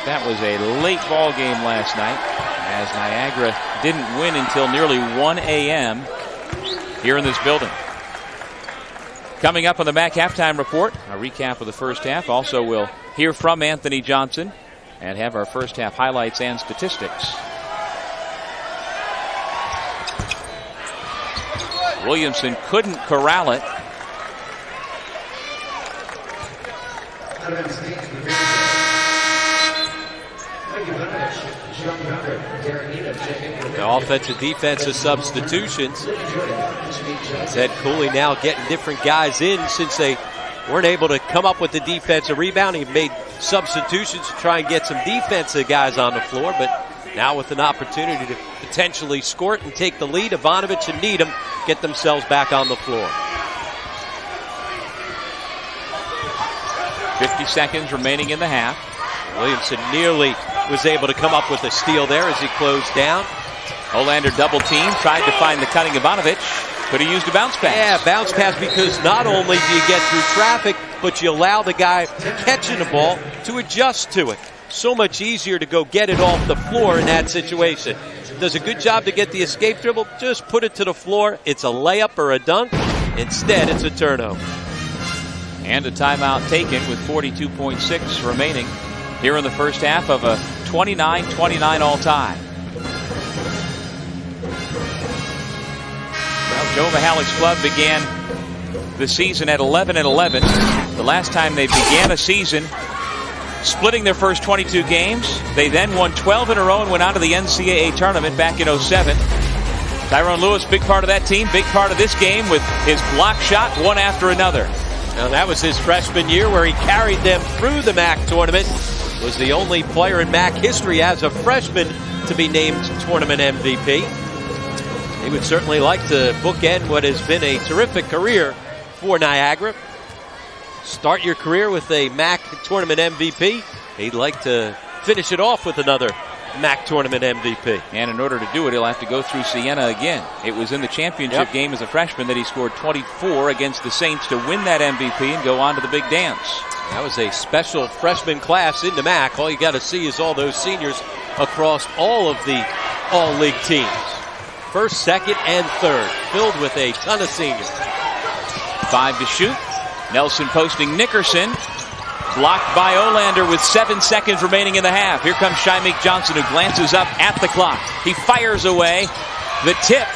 that was a late ball game last night, as Niagara didn't win until nearly 1 a.m. here in this building. Coming up on the MAAC halftime report, a recap of the first half. Also, we'll hear from Anthony Johnson and have our first half highlights and statistics. Williamson couldn't corral it. The offensive defensive substitutions. Ted Cooley now getting different guys in since they weren't able to come up with the defensive rebound. He made substitutions to try and get some defensive guys on the floor, but now with an opportunity to potentially score it and take the lead, Ivanovic and Needham get themselves back on the floor. 50 seconds remaining in the half. Williamson nearly was able to come up with a steal there as he closed down. Olander double team, tried to find the cutting Ivanovic. Could have used a bounce pass. Yeah, bounce pass, because not only do you get through traffic, but you allow the guy catching the ball to adjust to it. So much easier to go get it off the floor in that situation. Does a good job to get the escape dribble. Just put it to the floor. It's a layup or a dunk. Instead, it's a turnover. And a timeout taken with 42.6 remaining here in the first half of a 29-29 all-tie. Well, Joe Mihalik's club began the season at 11-11. The last time they began a season splitting their first 22 games. They then won 12 in a row and went on to the NCAA tournament back in 07. Tyrone Lewis, big part of that team, big part of this game with his block shot, one after another. Now that was his freshman year where he carried them through the MAAC tournament. Was the only player in MAAC history as a freshman to be named tournament MVP. He would certainly like to bookend what has been a terrific career for Niagara. Start your career with a MAAC tournament MVP. He'd like to finish it off with another MAAC tournament MVP. And in order to do it, he'll have to go through Siena again. It was in the championship game as a freshman that he scored 24 against the Saints to win that MVP and go on to the big dance. That was a special freshman class in the MAAC. All you got to see is all those seniors across all of the all-league teams. First, second, and third, filled with a ton of seniors. 5 to shoot. Nelson posting Nickerson. Blocked by Olander with 7 seconds remaining in the half. Here comes Shymeek Johnson, who glances up at the clock. He fires away. The tip.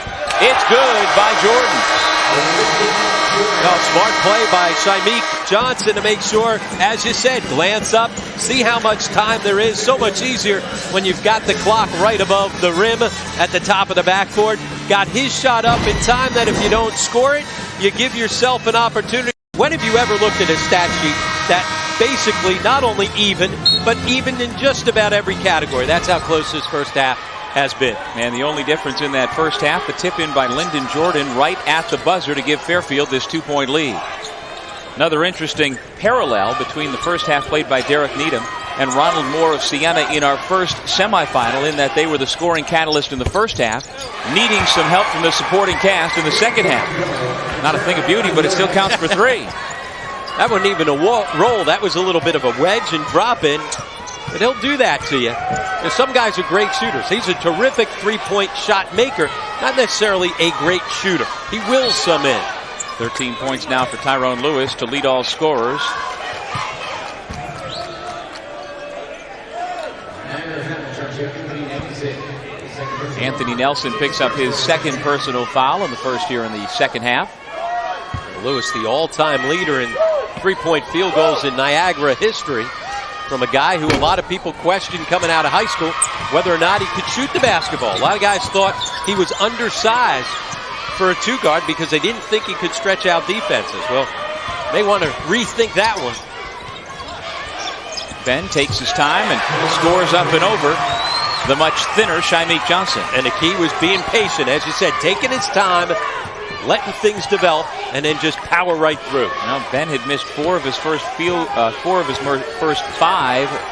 It's good by Jordan. Well, smart play by Shymeek Johnson to make sure, as you said, glance up, see how much time there is. So much easier when you've got the clock right above the rim at the top of the backboard. Got his shot up in time that if you don't score it, you give yourself an opportunity. When have you ever looked at a stat sheet that basically not only even, but even in just about every category? That's how close this first half has been. And the only difference in that first half, the tip in by Lyndon Jordan right at the buzzer to give Fairfield this 2-point lead. Another interesting parallel between the first half played by Derek Needham and Ronald Moore of Siena in our first semifinal, in that they were the scoring catalyst in the first half, needing some help from the supporting cast in the second half. Not a thing of beauty, but it still counts for 3. That wasn't even a roll. That was a little bit of a wedge and drop in. But he'll do that to you. And some guys are great shooters. He's a terrific three-point shot maker, not necessarily a great shooter. He wills some in. 13 points now for Tyrone Lewis to lead all scorers. Anthony Nelson picks up his second personal foul in the first here in the second half. Lewis, the all-time leader in three-point field goals in Niagara history, from a guy who a lot of people questioned coming out of high school whether or not he could shoot the basketball. A lot of guys thought he was undersized for a two-guard because they didn't think he could stretch out defenses. Well, they want to rethink that one. Ben takes his time and scores up and over the much thinner Shymeek Johnson. And the key was being patient, as you said, taking his time, letting things develop, and then just power right through. Now, Ben had missed four of his first 5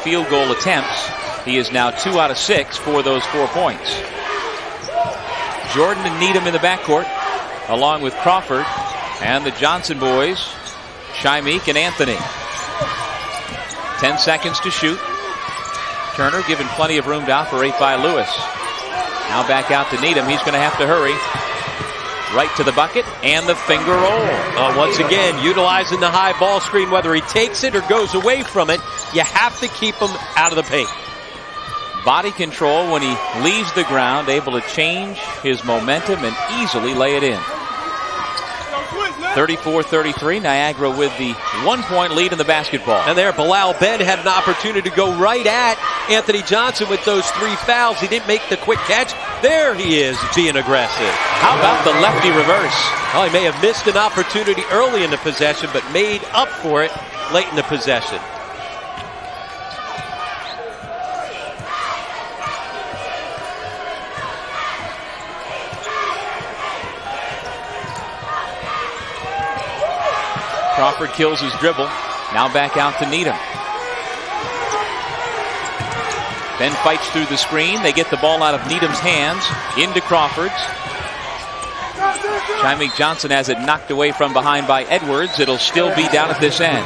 field goal attempts. He is now 2 out of 6 for those 4 points. Jordan and Needham in the backcourt, along with Crawford and the Johnson boys, Shymeek and Anthony. 10 seconds to shoot. Turner given plenty of room to operate by Lewis. Now back out to Needham. He's going to have to hurry. Right to the bucket and the finger roll. Once again, utilizing the high ball screen, whether he takes it or goes away from it, you have to keep him out of the paint. Body control when he leaves the ground, able to change his momentum and easily lay it in. 34-33, Niagara with the 1-point lead in the basketball. And there, Bilal Ben had an opportunity to go right at Anthony Johnson with those 3 fouls. He didn't make the quick catch. There he is, being aggressive. How about the lefty reverse? Well, he may have missed an opportunity early in the possession, but made up for it late in the possession. Crawford kills his dribble. Now back out to Needham. Ben fights through the screen. They get the ball out of Needham's hands into Crawford's. Shymeek Johnson has it knocked away from behind by Edwards. It'll still be down at this end.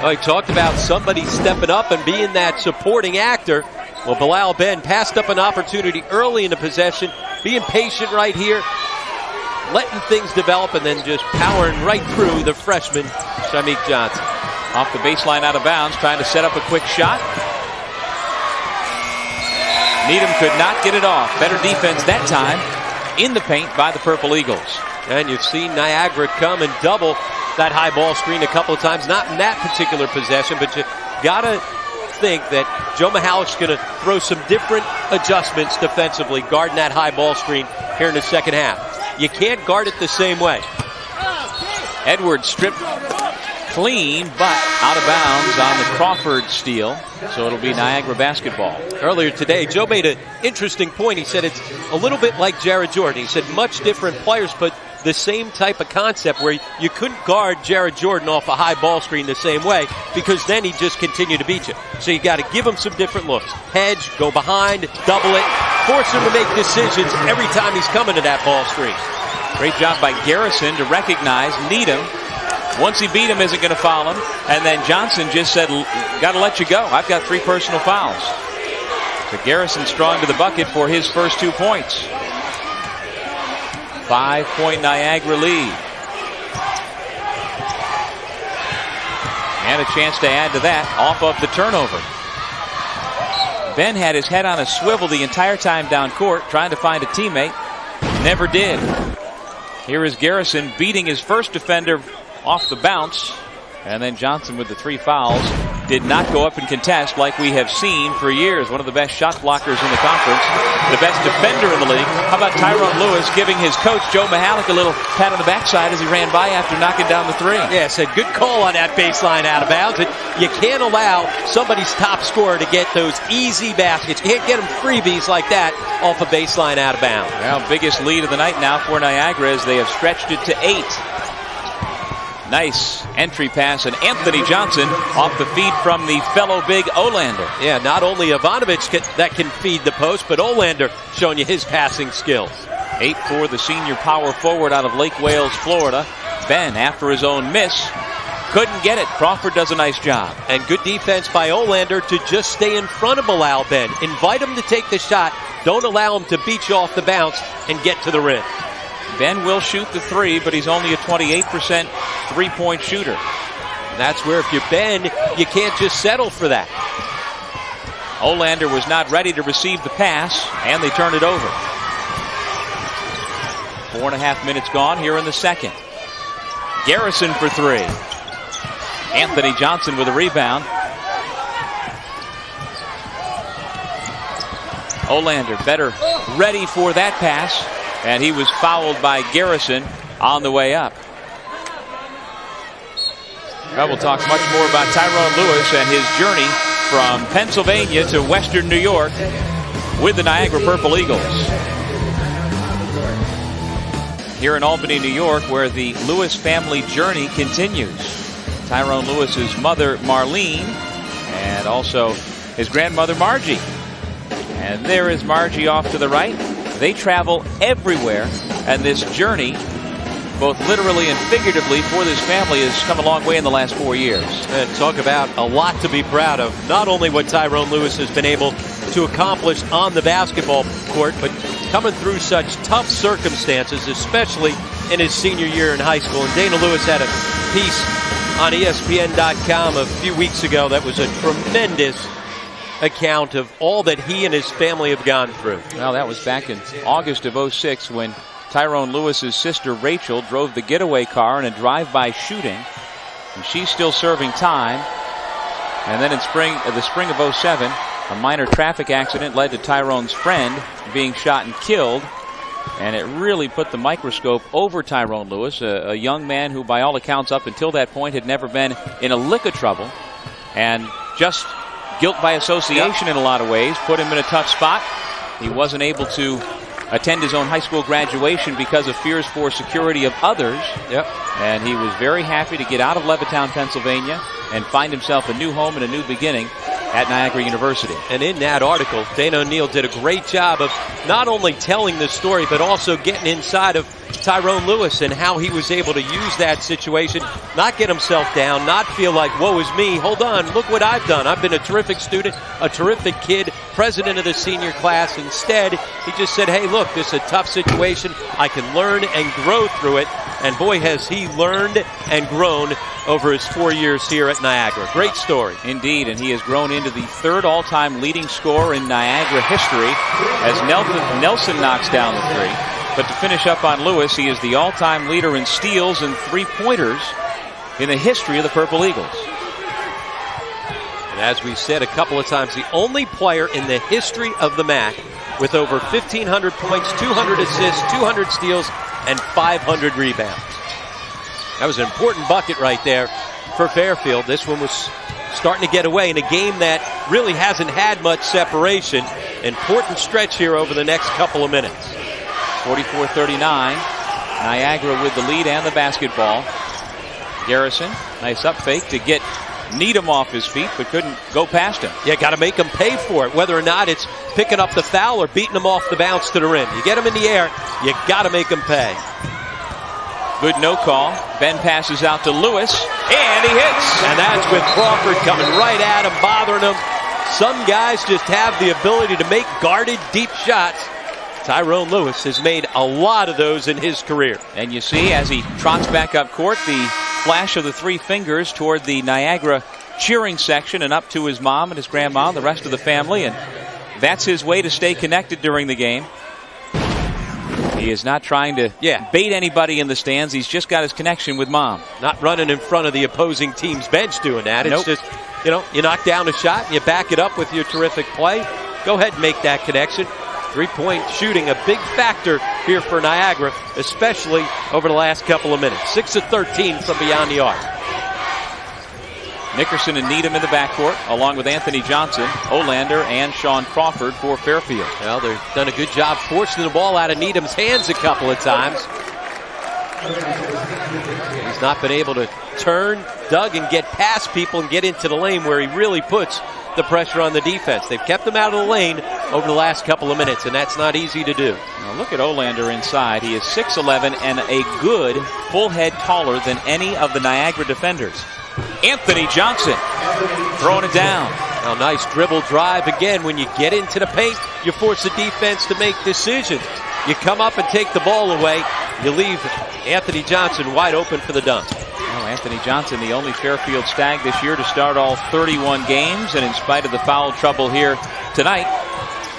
Well, he talked about somebody stepping up and being that supporting actor. Well, Bilal Ben passed up an opportunity early in the possession, being patient right here, letting things develop, and then just powering right through the freshman, Shymeek Johnson. Off the baseline, out of bounds, trying to set up a quick shot. Needham could not get it off. Better defense that time in the paint by the Purple Eagles. And you've seen Niagara come and double that high ball screen a couple of times. Not in that particular possession, but you got to think that Joe Mihalik's going to throw some different adjustments defensively, guarding that high ball screen here in the second half. You can't guard it the same way. Edwards stripped clean, but out of bounds on the Crawford steal. So it'll be Niagara basketball. Earlier today, Joe made an interesting point. He said it's a little bit like Jared Jordan. He said much different players, but the same type of concept where you couldn't guard Jared Jordan off a high ball screen the same way, because then he'd just continue to beat you. So you got to give him some different looks. Hedge, go behind, double it, force him to make decisions every time he's coming to that ball screen. Great job by Garrison to recognize Needham. Once he beat him, isn't going to foul him. And then Johnson just said, got to let you go. I've got 3 personal fouls. So Garrison strong to the bucket for his first 2 points. 5-point Niagara lead. And a chance to add to that off of the turnover. Ben had his head on a swivel the entire time down court, trying to find a teammate. Never did. Here is Garrison beating his first defender off the bounce. And then Johnson with the 3 fouls did not go up and contest like we have seen for years. One of the best shot blockers in the conference, the best defender in the league. How about Tyrone Lewis giving his coach, Joe Mahalik, a little pat on the backside as he ran by after knocking down the 3. Yeah, said good call on that baseline out of bounds. You can't allow somebody's top scorer to get those easy baskets. You can't get them freebies like that off a baseline out of bounds. Well, biggest lead of the night now for Niagara as they have stretched it to 8. Nice entry pass, and Anthony Johnson off the feed from the fellow big Olander. Yeah, not only Ivanovic that can feed the post, but Olander showing you his passing skills. 8 for the senior power forward out of Lake Wales, Florida. Ben, after his own miss, couldn't get it. Crawford does a nice job. And good defense by Olander to just stay in front of Bilal Ben. Invite him to take the shot. Don't allow him to beat you off the bounce and get to the rim. Ben will shoot the 3, but he's only a 28% three-point shooter. That's where if you're Ben, you can't just settle for that. Olander was not ready to receive the pass, and they turned it over. 4.5 minutes gone here in the second. Garrison for 3. Anthony Johnson with a rebound. Olander better ready for that pass. And he was fouled by Garrison on the way up. Well, we'll talk much more about Tyrone Lewis and his journey from Pennsylvania to Western New York with the Niagara Purple Eagles. Here in Albany, New York, where the Lewis family journey continues. Tyrone Lewis's mother, Marlene, and also his grandmother, Margie. And there is Margie off to the right. They travel everywhere, and this journey, both literally and figuratively, for this family has come a long way in the last 4 years. And talk about a lot to be proud of. Not only what Tyrone Lewis has been able to accomplish on the basketball court, but coming through such tough circumstances, especially in his senior year in high school. And Dana Lewis had a piece on ESPN.com a few weeks ago that was a tremendous account of all that he and his family have gone through. Well, that was back in August of '06 when Tyrone Lewis's sister Rachel drove the getaway car in a drive-by shooting, and she's still serving time. And then in the spring of '07, a minor traffic accident led to Tyrone's friend being shot and killed, and it really put the microscope over Tyrone Lewis, a young man who by all accounts up until that point had never been in a lick of trouble, and just guilt by association in a lot of ways put him in a tough spot. He wasn't able to attend his own high school graduation because of fears for security of others. And he was very happy to get out of Levittown, Pennsylvania, and find himself a new home and a new beginning at Niagara University. And in that article, Dana O'Neill did a great job of not only telling the story, but also getting inside of Tyrone Lewis and how he was able to use that situation, not get himself down, not feel like, woe is me, hold on, look what I've done. I've been a terrific student, a terrific kid, president of the senior class. Instead, he just said, hey, look, this is a tough situation. I can learn and grow through it. And boy, has he learned and grown over his 4 years here at Niagara. Great story. Indeed, and he has grown into the 3rd all-time leading scorer in Niagara history as Nelson knocks down the 3. But to finish up on Lewis, he is the all-time leader in steals and three-pointers in the history of the Purple Eagles. And as we said a couple of times, the only player in the history of the MAAC with over 1,500 points, 200 assists, 200 steals, and 500 rebounds. That was an important bucket right there for Fairfield. This one was starting to get away in a game that really hasn't had much separation. Important stretch here over the next couple of minutes. 44-39. Niagara with the lead and the basketball. Garrison, nice up fake to get Needham off his feet, but couldn't go past him. You got to make him pay for it, whether or not it's picking up the foul or beating him off the bounce to the rim. You get him in the air, you got to make him pay. Good no call. Ben passes out to Lewis, and he hits. And that's with Crawford coming right at him, bothering him. Some guys just have the ability to make guarded, deep shots. Tyrone Lewis has made a lot of those in his career. And you see, as he trots back up court, the flash of the 3 fingers toward the Niagara cheering section and up to his mom and his grandma and the rest of the family. And that's his way to stay connected during the game. He is not trying to bait anybody in the stands. He's just got his connection with Mom. Not running in front of the opposing team's bench doing that. It's just, you knock down a shot and you back it up with your terrific play. Go ahead and make that connection. Three-point shooting, a big factor here for Niagara, especially over the last couple of minutes. 6 of 13 from beyond the arc. Nickerson and Needham in the backcourt, along with Anthony Johnson, Olander, and Sean Crawford for Fairfield. Well, they've done a good job forcing the ball out of Needham's hands a couple of times. He's not been able to turn, dug, and get past people and get into the lane where he really puts the pressure on the defense. They've kept him out of the lane over the last couple of minutes, and that's not easy to do. Now look at Olander inside. He is 6'11" and a good full head taller than any of the Niagara defenders. Anthony Johnson throwing it down. Now, nice dribble drive. Again, when you get into the paint, you force the defense to make decisions. You come up and take the ball away. You leave Anthony Johnson wide open for the dunk. Well, Anthony Johnson, the only Fairfield Stag this year to start all 31 games, and in spite of the foul trouble here tonight,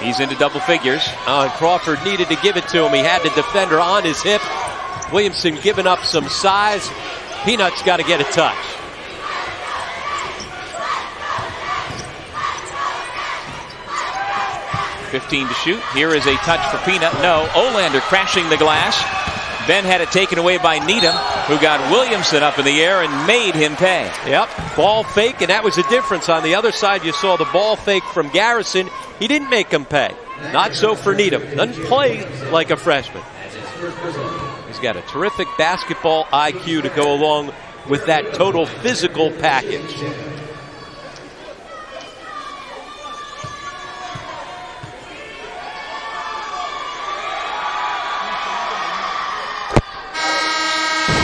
he's into double figures. And Crawford needed to give it to him. He had the defender on his hip. Williamson giving up some size. Peanut's got to get a touch. .15 to shoot. Here is a touch for Peanut. No. Olander crashing the glass. Ben had it taken away by Needham, who got Williamson up in the air and made him pay. Yep. Ball fake, and that was the difference. On the other side, you saw the ball fake from Garrison. He didn't make him pay. Not so for Needham. Doesn't play like a freshman. He's got a terrific basketball IQ to go along with that total physical package.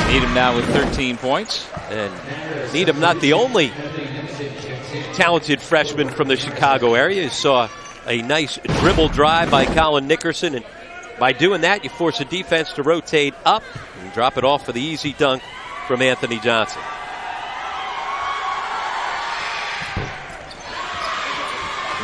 Needham now with 13 points. And Needham not the only talented freshman from the Chicago area. You saw a nice dribble drive by Colin Nickerson, and by doing that, you force the defense to rotate up and drop it off for the easy dunk from Anthony Johnson.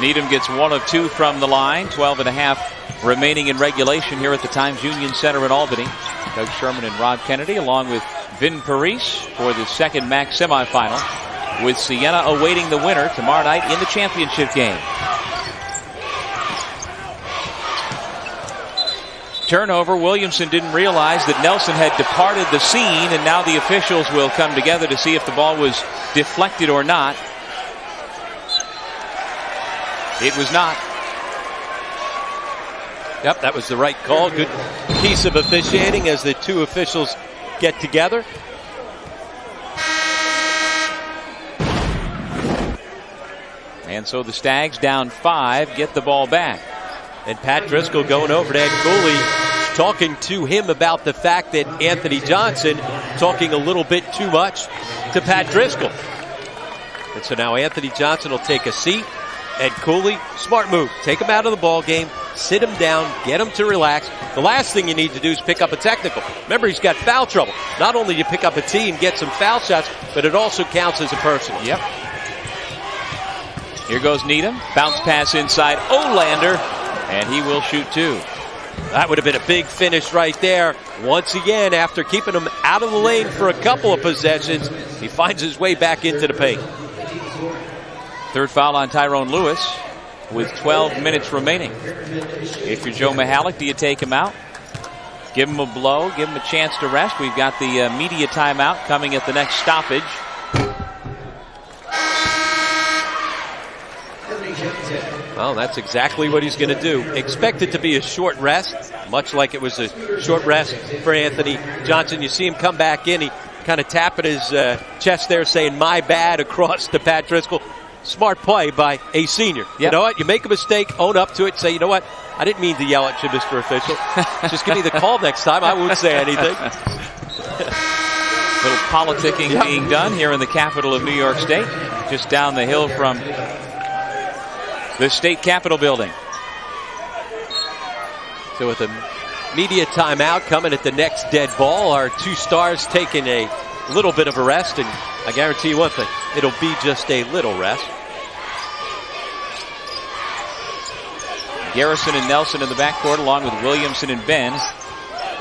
Needham gets 1 of 2 from the line. 12.5 remaining in regulation here at the Times Union Center in Albany. Doug Sherman and Rob Kennedy, along with Vin Parise for the second MAAC semifinal, with Siena awaiting the winner tomorrow night in the championship game. Turnover. Williamson didn't realize that Nelson had departed the scene, and now the officials will come together to see if the ball was deflected or not. It was not. Yep, that was the right call. Good piece of officiating as the two officials get together. And so the Stags down 5 get the ball back. And Pat Driscoll going over to Ed Cooley, talking to him about the fact that Anthony Johnson talking a little bit too much to Pat Driscoll. And so now Anthony Johnson will take a seat. Ed Cooley, smart move. Take him out of the ball game, sit him down, get him to relax. The last thing you need to do is pick up a technical. Remember, he's got foul trouble. Not only do you pick up a tee and get some foul shots, but it also counts as a personal. Yep. Here goes Needham. Bounce pass inside Olander, and he will shoot 2. That would have been a big finish right there. Once again, after keeping him out of the lane for a couple of possessions, he finds his way back into the paint. Third foul on Tyrone Lewis with 12 minutes remaining. If you're Joe Mihalik, do you take him out? Give him a blow, give him a chance to rest. We've got the media timeout coming at the next stoppage. Well, that's exactly what he's going to do. Expect it to be a short rest, much like it was a short rest for Anthony Johnson. You see him come back in. He kind of tapping his chest there, saying, "My bad," across to Pat Driscoll. Smart play by a senior. Yep. You know what? You make a mistake, own up to it, say, you know what? I didn't mean to yell at you, Mr. Official. Just give me the call next time. I won't say anything. Little politicking being done here in the capital of New York State, just down the hill from the state capitol building. So with a media timeout coming at the next dead ball, our two stars taking a little bit of a rest, and I guarantee you one thing, it'll be just a little rest. Garrison and Nelson in the backcourt, along with Williamson and Ben.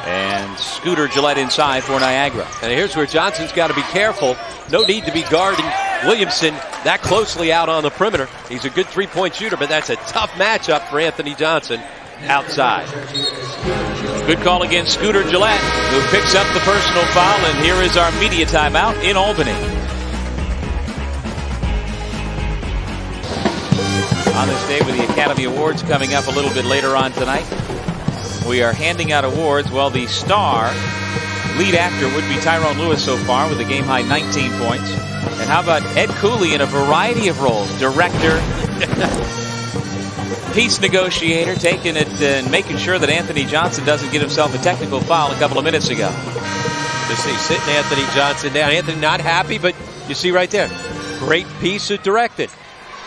And Scooter Gillette inside for Niagara. And here's where Johnson's got to be careful. No need to be guarding Williamson that closely out on the perimeter. He's a good three-point shooter, but that's a tough matchup for Anthony Johnson outside. Good call against Scooter Gillette, who picks up the personal foul, and here is our media timeout in Albany. On this day with the Academy Awards coming up a little bit later on tonight, we are handing out awards. Well, the star lead actor would be Tyrone Lewis so far with a game-high 19 points. And how about Ed Cooley in a variety of roles? Director, peace negotiator, taking it and making sure that Anthony Johnson doesn't get himself a technical foul a couple of minutes ago. Just see sitting Anthony Johnson down. Anthony not happy, but you see right there, great piece of directing.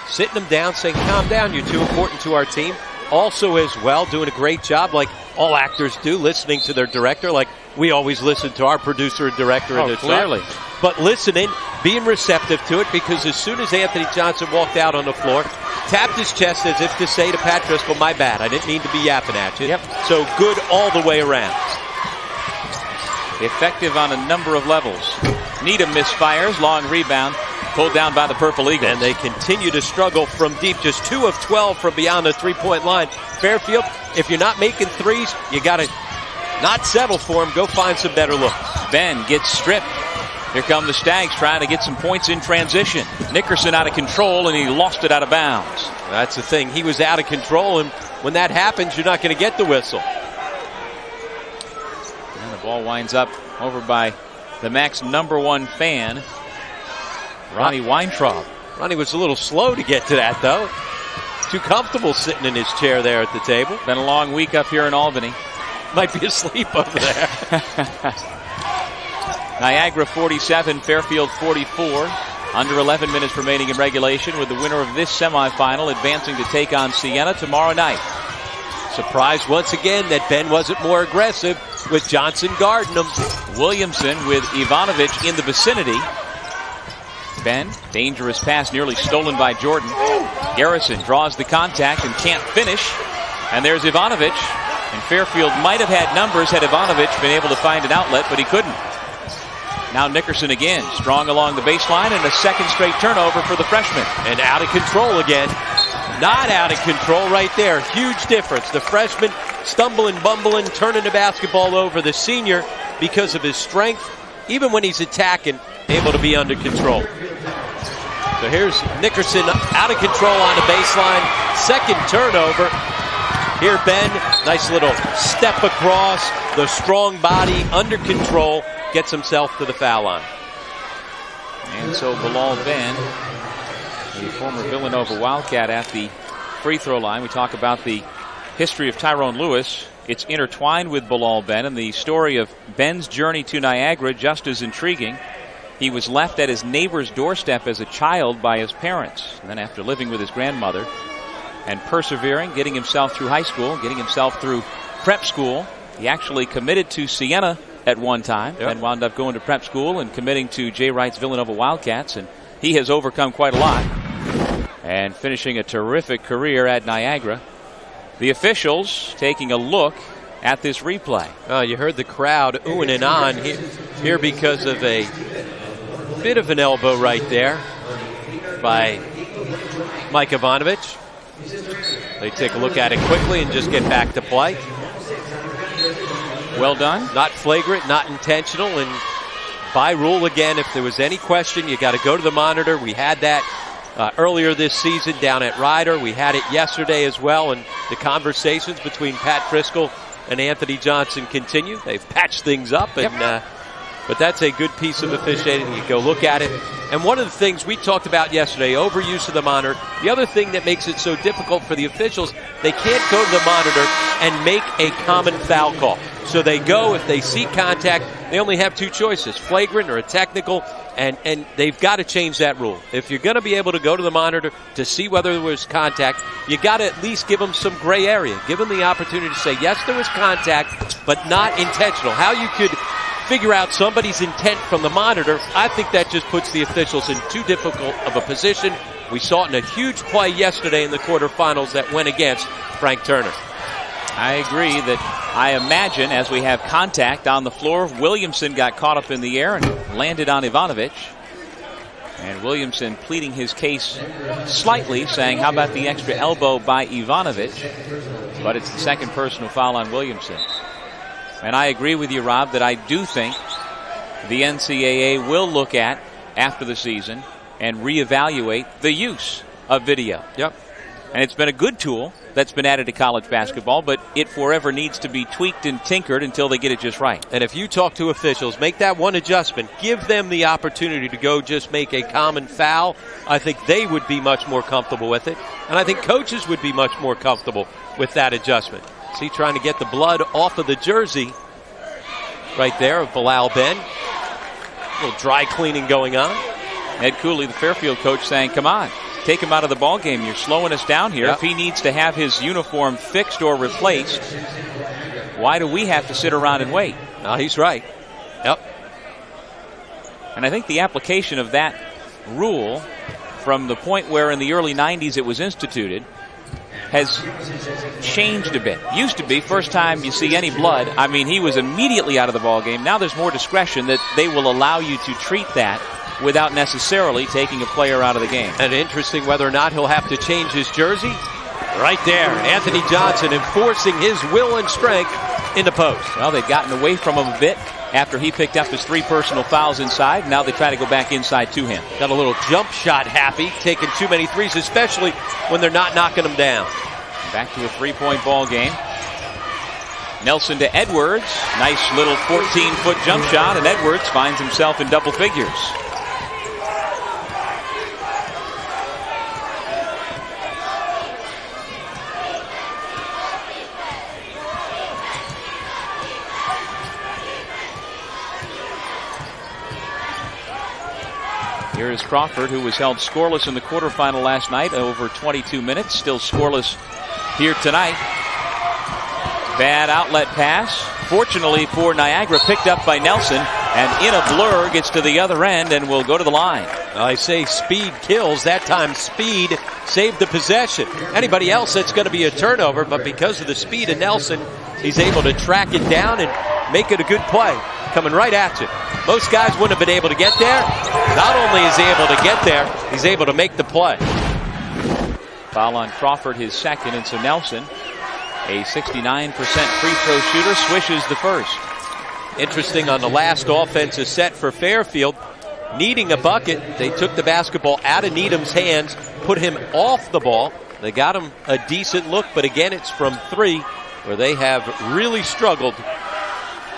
Sitting him down, saying, calm down, you're too important to our team. Also as well, doing a great job like all actors do, listening to their director, like we always listen to our producer and director. Oh, clearly. But listening, being receptive to it, because as soon as Anthony Johnson walked out on the floor, tapped his chest as if to say to Pat Driscoll, my bad, I didn't mean to be yapping at you. Yep. So good all the way around. Effective on a number of levels. Needham misfires, long rebound, pulled down by the Purple Eagles. And they continue to struggle from deep, just 2 of 12 from beyond the three-point line. Fairfield, if you're not making threes, you got to not settle for them. Go find some better looks. Ben gets stripped. Here come the Stags trying to get some points in transition. Nickerson out of control, and he lost it out of bounds. That's the thing. He was out of control, and when that happens, you're not going to get the whistle. And the ball winds up over by the MAAC's #1 fan, Ronnie Weintraub. Ronnie was a little slow to get to that, though. Too comfortable sitting in his chair there at the table. Been a long week up here in Albany. Might be asleep over there. Niagara 47, Fairfield 44. Under 11 minutes remaining in regulation, with the winner of this semifinal advancing to take on Siena tomorrow night. Surprised once again that Ben wasn't more aggressive with Johnson guarding him. Williamson with Ivanovic in the vicinity. Ben, dangerous pass nearly stolen by Jordan. Garrison draws the contact and can't finish. And there's Ivanovic. And Fairfield might have had numbers had Ivanovic been able to find an outlet, but he couldn't. Now Nickerson again, strong along the baseline, and a second straight turnover for the freshman. And out of control again. Not out of control right there. Huge difference. The freshman stumbling, bumbling, turning the basketball over. The senior, because of his strength, even when he's attacking, able to be under control. So here's Nickerson out of control on the baseline. Second turnover. Here Ben, nice little step across. The strong body under control. Gets himself to the foul line. And so Bilal Ben, the former Villanova Wildcat, at the free throw line. We talk about the history of Tyrone Lewis. It's intertwined with Bilal Ben, and the story of Ben's journey to Niagara just as intriguing. He was left at his neighbor's doorstep as a child by his parents. And then after living with his grandmother and persevering, getting himself through high school, getting himself through prep school, he actually committed to Siena at one time, and wound up going to prep school and committing to Jay Wright's Villanova Wildcats. And he has overcome quite a lot and finishing a terrific career at Niagara. The officials taking a look at this replay. You heard the crowd oohing and on here because of a bit of an elbow right there by Mike Ivanovic. They take a look at it quickly and just get back to play. Well done. Not flagrant, not intentional, and by rule again, if there was any question, you got to go to the monitor. We had that earlier this season down at Ryder. We had it yesterday as well, and the conversations between Pat Driscoll and Anthony Johnson continue. They've patched things up, and but that's a good piece of officiating. You go look at it. And one of the things we talked about yesterday, overuse of the monitor. The other thing that makes it so difficult for the officials, they can't go to the monitor and make a common foul call. So they go, if they see contact, they only have two choices, flagrant or a technical, and they've got to change that rule. If you're going to be able to go to the monitor to see whether there was contact, you got to at least give them some gray area. Give them the opportunity to say, yes, there was contact, but not intentional. How you could figure out somebody's intent from the monitor, I think that just puts the officials in too difficult of a position. We saw it in a huge play yesterday in the quarterfinals that went against Frank Turner. I agree that I imagine as we have contact on the floor, Williamson got caught up in the air and landed on Ivanovic. And Williamson pleading his case slightly, saying, how about the extra elbow by Ivanovic? But it's the second personal foul on Williamson. And I agree with you, Rob, that I do think the NCAA will look at, after the season, and reevaluate the use of video. Yep. And it's been a good tool that's been added to college basketball, but it forever needs to be tweaked and tinkered until they get it just right. And if you talk to officials, make that one adjustment, give them the opportunity to go just make a common foul, I think they would be much more comfortable with it. And I think coaches would be much more comfortable with that adjustment. See, trying to get the blood off of the jersey right there of Bilal Ben. A little dry cleaning going on. Ed Cooley, the Fairfield coach, saying, come on, take him out of the ball game. You're slowing us down here. Yep. If he needs to have his uniform fixed or replaced, why do we have to sit around and wait? No, he's right. Yep. And I think the application of that rule from the point where in the early 90s it was instituted has changed a bit. Used to be, first time you see any blood, I mean, he was immediately out of the ball game. Now there's more discretion that they will allow you to treat that without necessarily taking a player out of the game. And interesting whether or not he'll have to change his jersey. Right there, Anthony Johnson enforcing his will and strength in the post. Well, they'd gotten away from him a bit after he picked up his 3 personal fouls inside. Now they try to go back inside to him. Got a little jump shot happy, taking too many threes, especially when they're not knocking them down. Back to a 3-point ball game. Nelson to Edwards. Nice little 14-foot jump shot, and Edwards finds himself in double figures. Here is Crawford, who was held scoreless in the quarterfinal last night, over 22 minutes. Still scoreless here tonight. Bad outlet pass. Fortunately for Niagara, picked up by Nelson, and in a blur gets to the other end and will go to the line. I say speed kills. That time speed saved the possession. Anybody else, that's going to be a turnover, but because of the speed of Nelson, he's able to track it down and make it a good play. Coming right at you. Most guys wouldn't have been able to get there. Not only is he able to get there, he's able to make the play. Foul on Crawford, his second, and so Nelson, a 69% free throw shooter, swishes the first. Interesting on the last offensive set for Fairfield. Needing a bucket, they took the basketball out of Needham's hands, put him off the ball. They got him a decent look, but again, it's from 3, where they have really struggled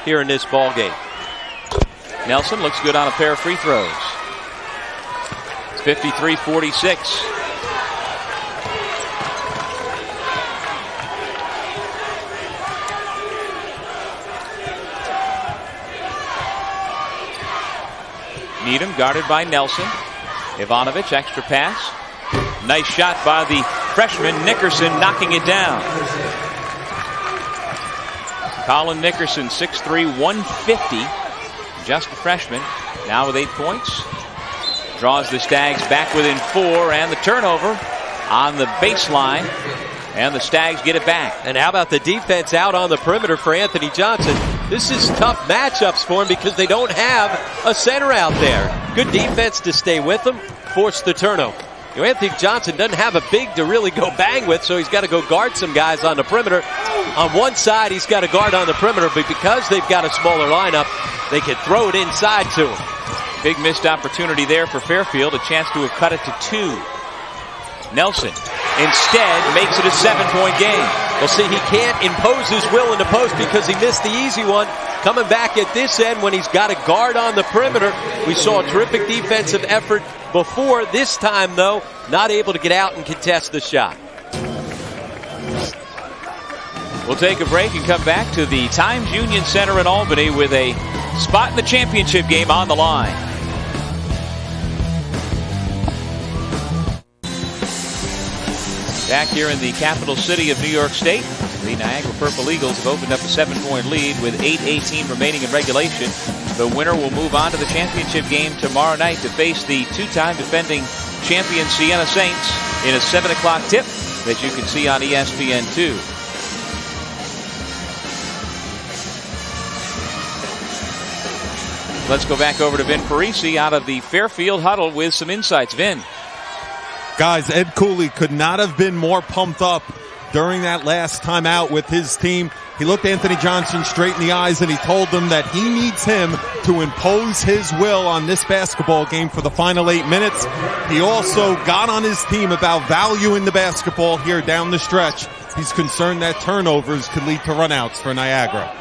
here in this ball game. Nelson looks good on a pair of free throws. It's 53-46. Needham guarded by Nelson. Ivanovic, extra pass. Nice shot by the freshman Nickerson, knocking it down. Colin Nickerson, 6'3", 150. Just a freshman, now with 8 points. Draws the Stags back within 4, and the turnover on the baseline. And the Stags get it back. And how about the defense out on the perimeter for Anthony Johnson? This is tough matchups for him because they don't have a center out there. Good defense to stay with them, force the turnover. You know, Anthony Johnson doesn't have a big to really go bang with, so he's got to go guard some guys on the perimeter. On one side, he's got to guard on the perimeter, but because they've got a smaller lineup, they can throw it inside to him. Big missed opportunity there for Fairfield, a chance to have cut it to 2. Nelson instead makes it a 7-point game. Well, see, he can't impose his will in the post because he missed the easy one. Coming back at this end when he's got a guard on the perimeter. We saw a terrific defensive effort before. This time, though, not able to get out and contest the shot. We'll take a break and come back to the Times Union Center in Albany with a spot in the championship game on the line. Back here in the capital city of New York State, the Niagara Purple Eagles have opened up a 7-point lead with 8:18 remaining in regulation. The winner will move on to the championship game tomorrow night to face the 2-time defending champion Siena Saints in a 7 o'clock tip that you can see on ESPN2. Let's go back over to Vin Parisi out of the Fairfield huddle with some insights. Vin. Guys, Ed Cooley could not have been more pumped up during that last time out with his team. He looked Anthony Johnson straight in the eyes and he told them that he needs him to impose his will on this basketball game for the final 8 minutes. He also got on his team about value in the basketball here down the stretch. He's concerned that turnovers could lead to runouts for Niagara.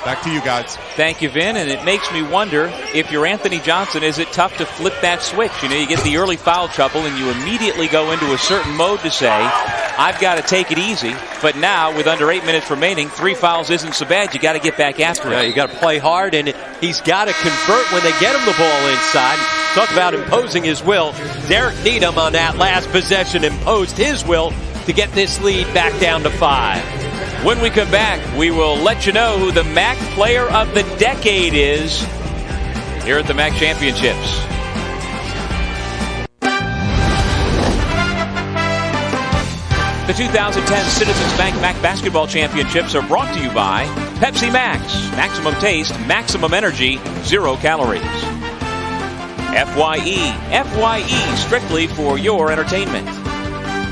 Back to you guys. Thank you, Vin. And it makes me wonder, if you're Anthony Johnson, is it tough to flip that switch? You know, you get the early foul trouble and you immediately go into a certain mode to say, I've got to take it easy. But now, with under 8 minutes remaining, 3 fouls isn't so bad. You got to get back after it. Yeah, you got to play hard, and he's got to convert when they get him the ball inside. Talk about imposing his will. Derek Needham on that last possession imposed his will to get this lead back down to 5. When we come back, we will let you know who the MAAC Player of the Decade is here at the MAAC Championships. The 2010 Citizens Bank MAAC Basketball Championships are brought to you by Pepsi Max. Maximum taste, maximum energy, 0 calories. FYE, strictly for your entertainment.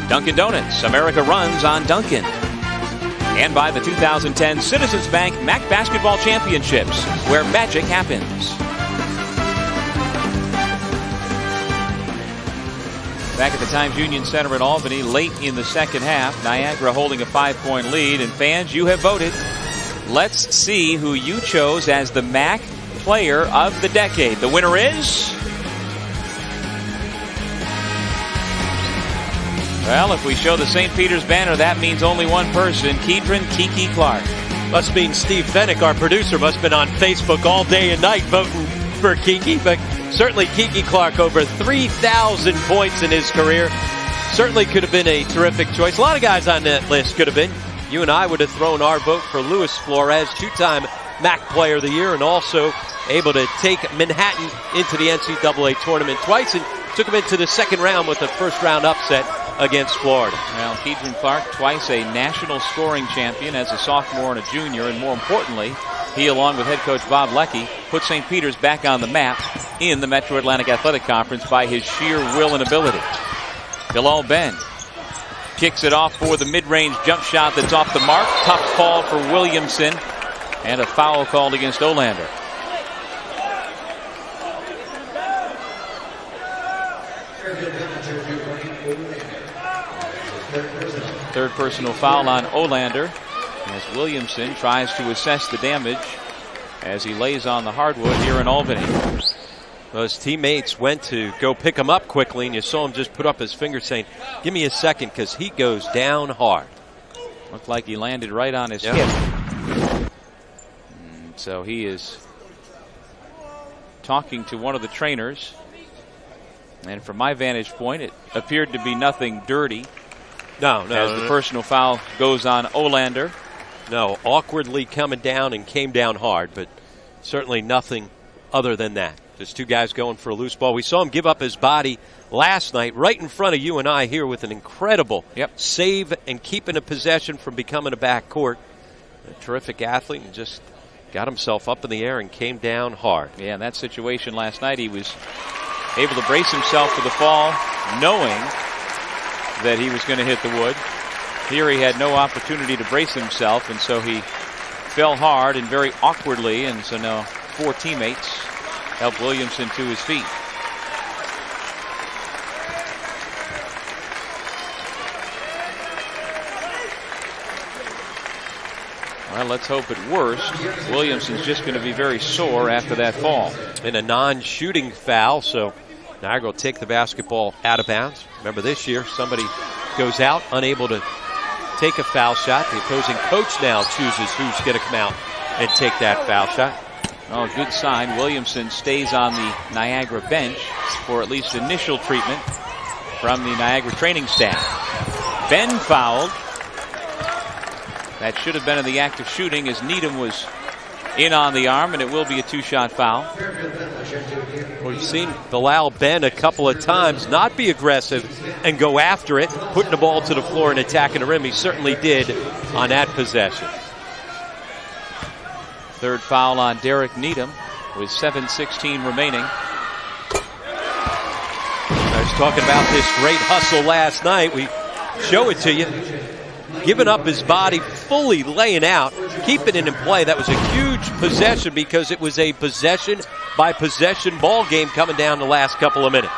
Dunkin' Donuts, America runs on Dunkin'. And by the 2010 Citizens Bank MAAC Basketball Championships, where magic happens. Back at the Times Union Center in Albany, late in the second half, Niagara holding a 5-point lead. And fans, you have voted. Let's see who you chose as the MAAC Player of the Decade. The winner is... Well, if we show the St. Peter's banner, that means only one person, Kedron Kiki Clark. Must mean Steve Fennick, our producer, must have been on Facebook all day and night voting for Kiki. But certainly Kiki Clark, over 3,000 points in his career. Certainly could have been a terrific choice. A lot of guys on that list could have been. You and I would have thrown our vote for Luis Flores, 2-time MAAC Player of the Year, and also able to take Manhattan into the NCAA tournament twice and took him into the second round with a first-round upset against Florida. Well, Kedron Clark, twice a national scoring champion as a sophomore and a junior, and more importantly, he, along with head coach Bob Leckie, put St. Peter's back on the map in the Metro Atlantic Athletic Conference by his sheer will and ability. Bilal Ben kicks it off for the mid-range jump shot that's off the mark. Tough call for Williamson, and a foul called against Olander. Third personal foul on Olander as Williamson tries to assess the damage as he lays on the hardwood here in Albany. Those teammates went to go pick him up quickly, and you saw him just put up his finger saying, give me a second, because he goes down hard. Looked like he landed right on his hip. So he is talking to one of the trainers. And from my vantage point, it appeared to be nothing dirty. No. The personal foul goes on Olander. No, awkwardly coming down and came down hard, but certainly nothing other than that. Just two guys going for a loose ball. We saw him give up his body last night right in front of you and I here with an incredible save and keeping a possession from becoming a backcourt. A terrific athlete, and just got himself up in the air and came down hard. Yeah, in that situation last night, he was able to brace himself for the fall, knowing that he was going to hit the wood. Here he had no opportunity to brace himself, and so he fell hard and very awkwardly, and so now 4 teammates help Williamson to his feet. Well, let's hope at worst Williamson's just going to be very sore after that fall. In a non-shooting foul, so Niagara will take the basketball out of bounds. Remember, this year somebody goes out unable to take a foul shot. The opposing coach now chooses who's going to come out and take that foul shot. Oh, good sign. Williamson stays on the Niagara bench for at least initial treatment from the Niagara training staff. Ben fouled. That should have been in the act of shooting as Needham was in on the arm, and it will be a 2-shot foul. We've seen Bilal Ben a couple of times not be aggressive and go after it, putting the ball to the floor and attacking the rim. He certainly did on that possession. Third foul on Derek Needham. with 7:16 remaining. I was talking about this great hustle last night. We show it to you. Giving up his body, fully laying out, keeping it in play. That was a huge possession because it was a possession-by-possession ball game coming down the last couple of minutes.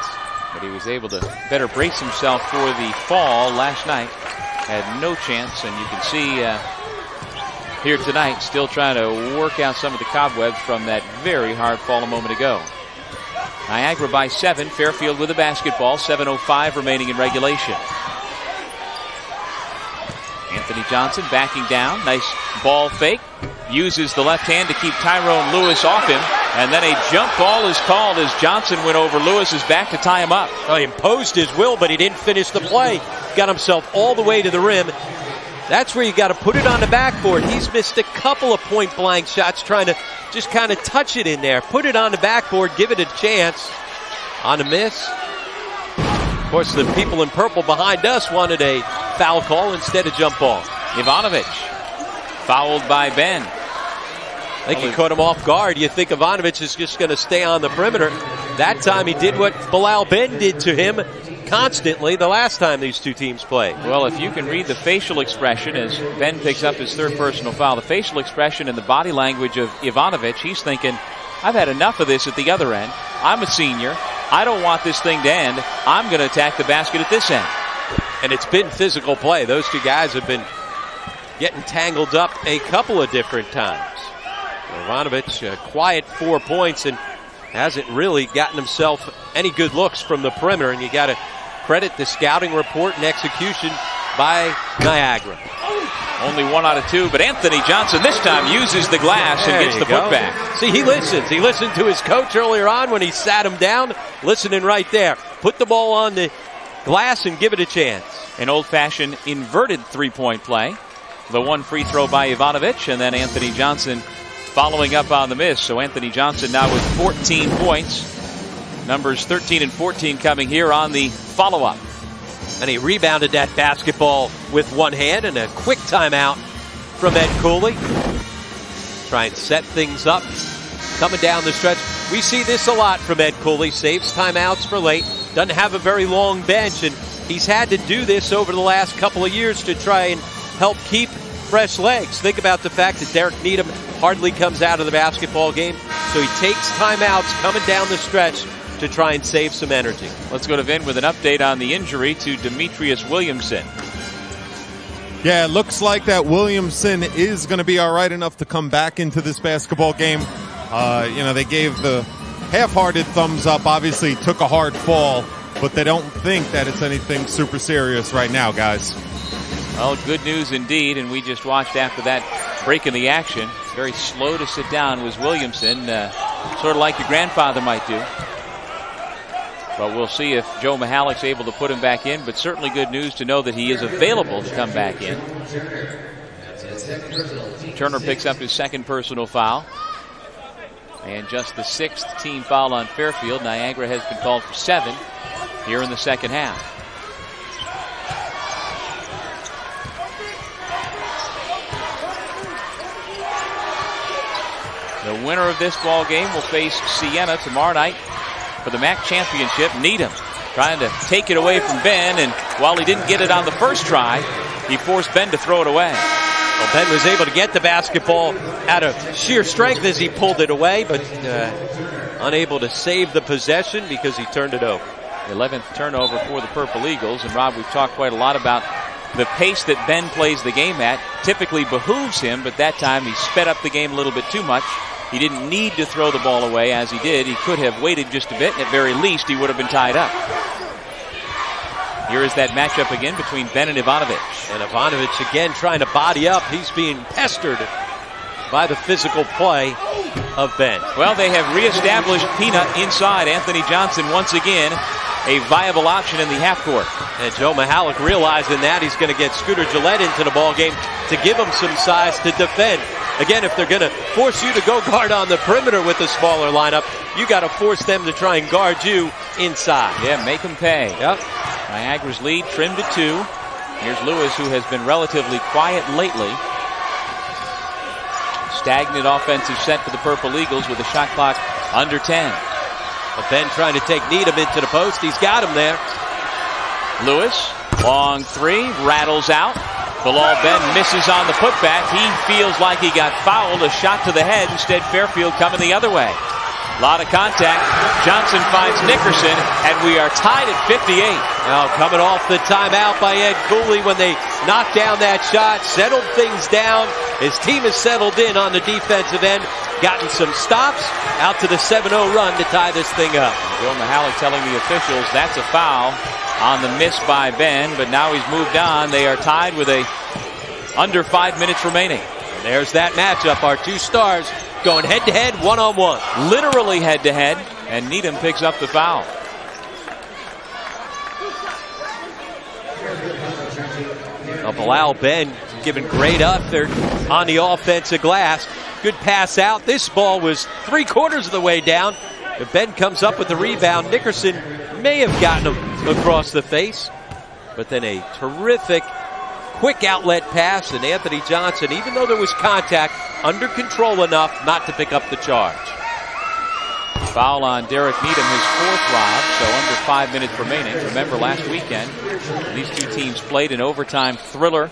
But he was able to better brace himself for the fall last night. Had no chance, and you can see here tonight still trying to work out some of the cobwebs from that very hard fall a moment ago. Niagara by 7. Fairfield with a basketball. 7:05 remaining in regulation. Anthony Johnson backing down. Nice ball fake. Uses the left hand to keep Tyrone Lewis off him. And then a jump ball is called as Johnson went over Lewis's back to tie him up. Well, he imposed his will, but he didn't finish the play. Got himself all the way to the rim. That's where you got to put it on the backboard. He's missed a couple of point-blank shots trying to just kind of touch it in there. Put it on the backboard, give it a chance. On a miss. Of course, the people in purple behind us wanted a foul call instead of jump ball. Ivanovic fouled by Ben. I think he caught him off guard. You think Ivanovic is just going to stay on the perimeter. That time he did what Bilal Ben did to him constantly the last time these two teams played. Well, if you can read the facial expression as Ben picks up his third personal foul, the facial expression and the body language of Ivanovic, he's thinking, I've had enough of this at the other end. I'm a senior. I don't want this thing to end. I'm going to attack the basket at this end. And it's been physical play. Those two guys have been getting tangled up a couple of different times. Ivanovic, a quiet 4 points and hasn't really gotten himself any good looks from the perimeter. And you got to credit the scouting report and execution by Niagara. Only 1 out of 2, but Anthony Johnson this time uses the glass and gets the putback. See, he listens. He listened to his coach earlier on when he sat him down, listening right there. Put the ball on the glass and give it a chance. An old-fashioned inverted three-point play. The one free throw by Ivanovic, and then Anthony Johnson following up on the miss. So Anthony Johnson now with 14 points. Numbers 13 and 14 coming here on the follow-up. And he rebounded that basketball with one hand, and a quick timeout from Ed Cooley. Try and set things up. Coming down the stretch. We see this a lot from Ed Cooley. Saves timeouts for late. Doesn't have a very long bench, and he's had to do this over the last couple of years to try and help keep fresh legs. Think about the fact that Derek Needham hardly comes out of the basketball game, so he takes timeouts coming down the stretch to try and save some energy. Let's go to Vin with an update on the injury to Demetrius Williamson. Yeah, it looks like that Williamson is going to be all right enough to come back into this basketball game. They gave the half-hearted thumbs up. Obviously, took a hard fall, but they don't think that it's anything super serious right now, guys. Well, good news indeed, and we just watched after that break in the action. Very slow to sit down was Williamson, sort of like your grandfather might do. But we'll see if Joe Mihalik's able to put him back in, but certainly good news to know that he is available to come back in. Turner picks up his second personal foul. And just the 6th team foul on Fairfield. Niagara has been called for 7 here in the second half. The winner of this ball game will face Siena tomorrow night for the MAAC championship. Needham trying to take it away from Ben, and while he didn't get it on the first try, he forced Ben to throw it away. Well, Ben was able to get the basketball out of sheer strength as he pulled it away, but unable to save the possession because he turned it over. 11th turnover for the Purple Eagles. And Rob, we've talked quite a lot about the pace that Ben plays the game at. Typically behooves him, but that time he sped up the game a little bit too much. He didn't need to throw the ball away as he did. He could have waited just a bit, and at very least he would have been tied up. Here is that matchup again between Ben and Ivanovic. And Ivanovic again trying to body up. He's being pestered by the physical play of Ben. Well, they have reestablished Peanut inside. Anthony Johnson once again a viable option in the half court. And Joe Mihalik realizing that, he's going to get Scooter Gillette into the ball game to give him some size to defend. Again, if they're going to force you to go guard on the perimeter with the smaller lineup, you got to force them to try and guard you inside. Yeah, make them pay. Yep. Niagara's lead trimmed to 2. Here's Lewis, who has been relatively quiet lately. stagnant offensive set for the Purple Eagles with a shot clock under 10. But Ben trying to take Needham into the post. He's got him there. Lewis, long three, rattles out. Bilal Ben misses on the putback. He feels like he got fouled. A shot to the head. Instead, Fairfield coming the other way. A lot of contact. Johnson finds Nickerson, and we are tied at 58. Now coming off the timeout by Ed Cooley when they knocked down that shot, settled things down. His team has settled in on the defensive end, gotten some stops, out to the 7-0 run to tie this thing up. Joe Mahalik telling the officials that's a foul on the miss by Ben, but now he's moved on. They are tied with under 5 minutes remaining. And there's that matchup. Our two stars going head-to-head, one-on-one. Literally head-to-head, and Needham picks up the foul. Bilal Ben giving great effort on the offensive glass. Good pass out. This ball was 3/4 of the way down. If Ben comes up with the rebound, Nickerson may have gotten him across the face. But then a terrific quick outlet pass, and Anthony Johnson, even though there was contact, under control enough not to pick up the charge. Foul on Derek Needham, his fourth, Rob, so under 5 minutes remaining. Remember last weekend, these two teams played an overtime thriller,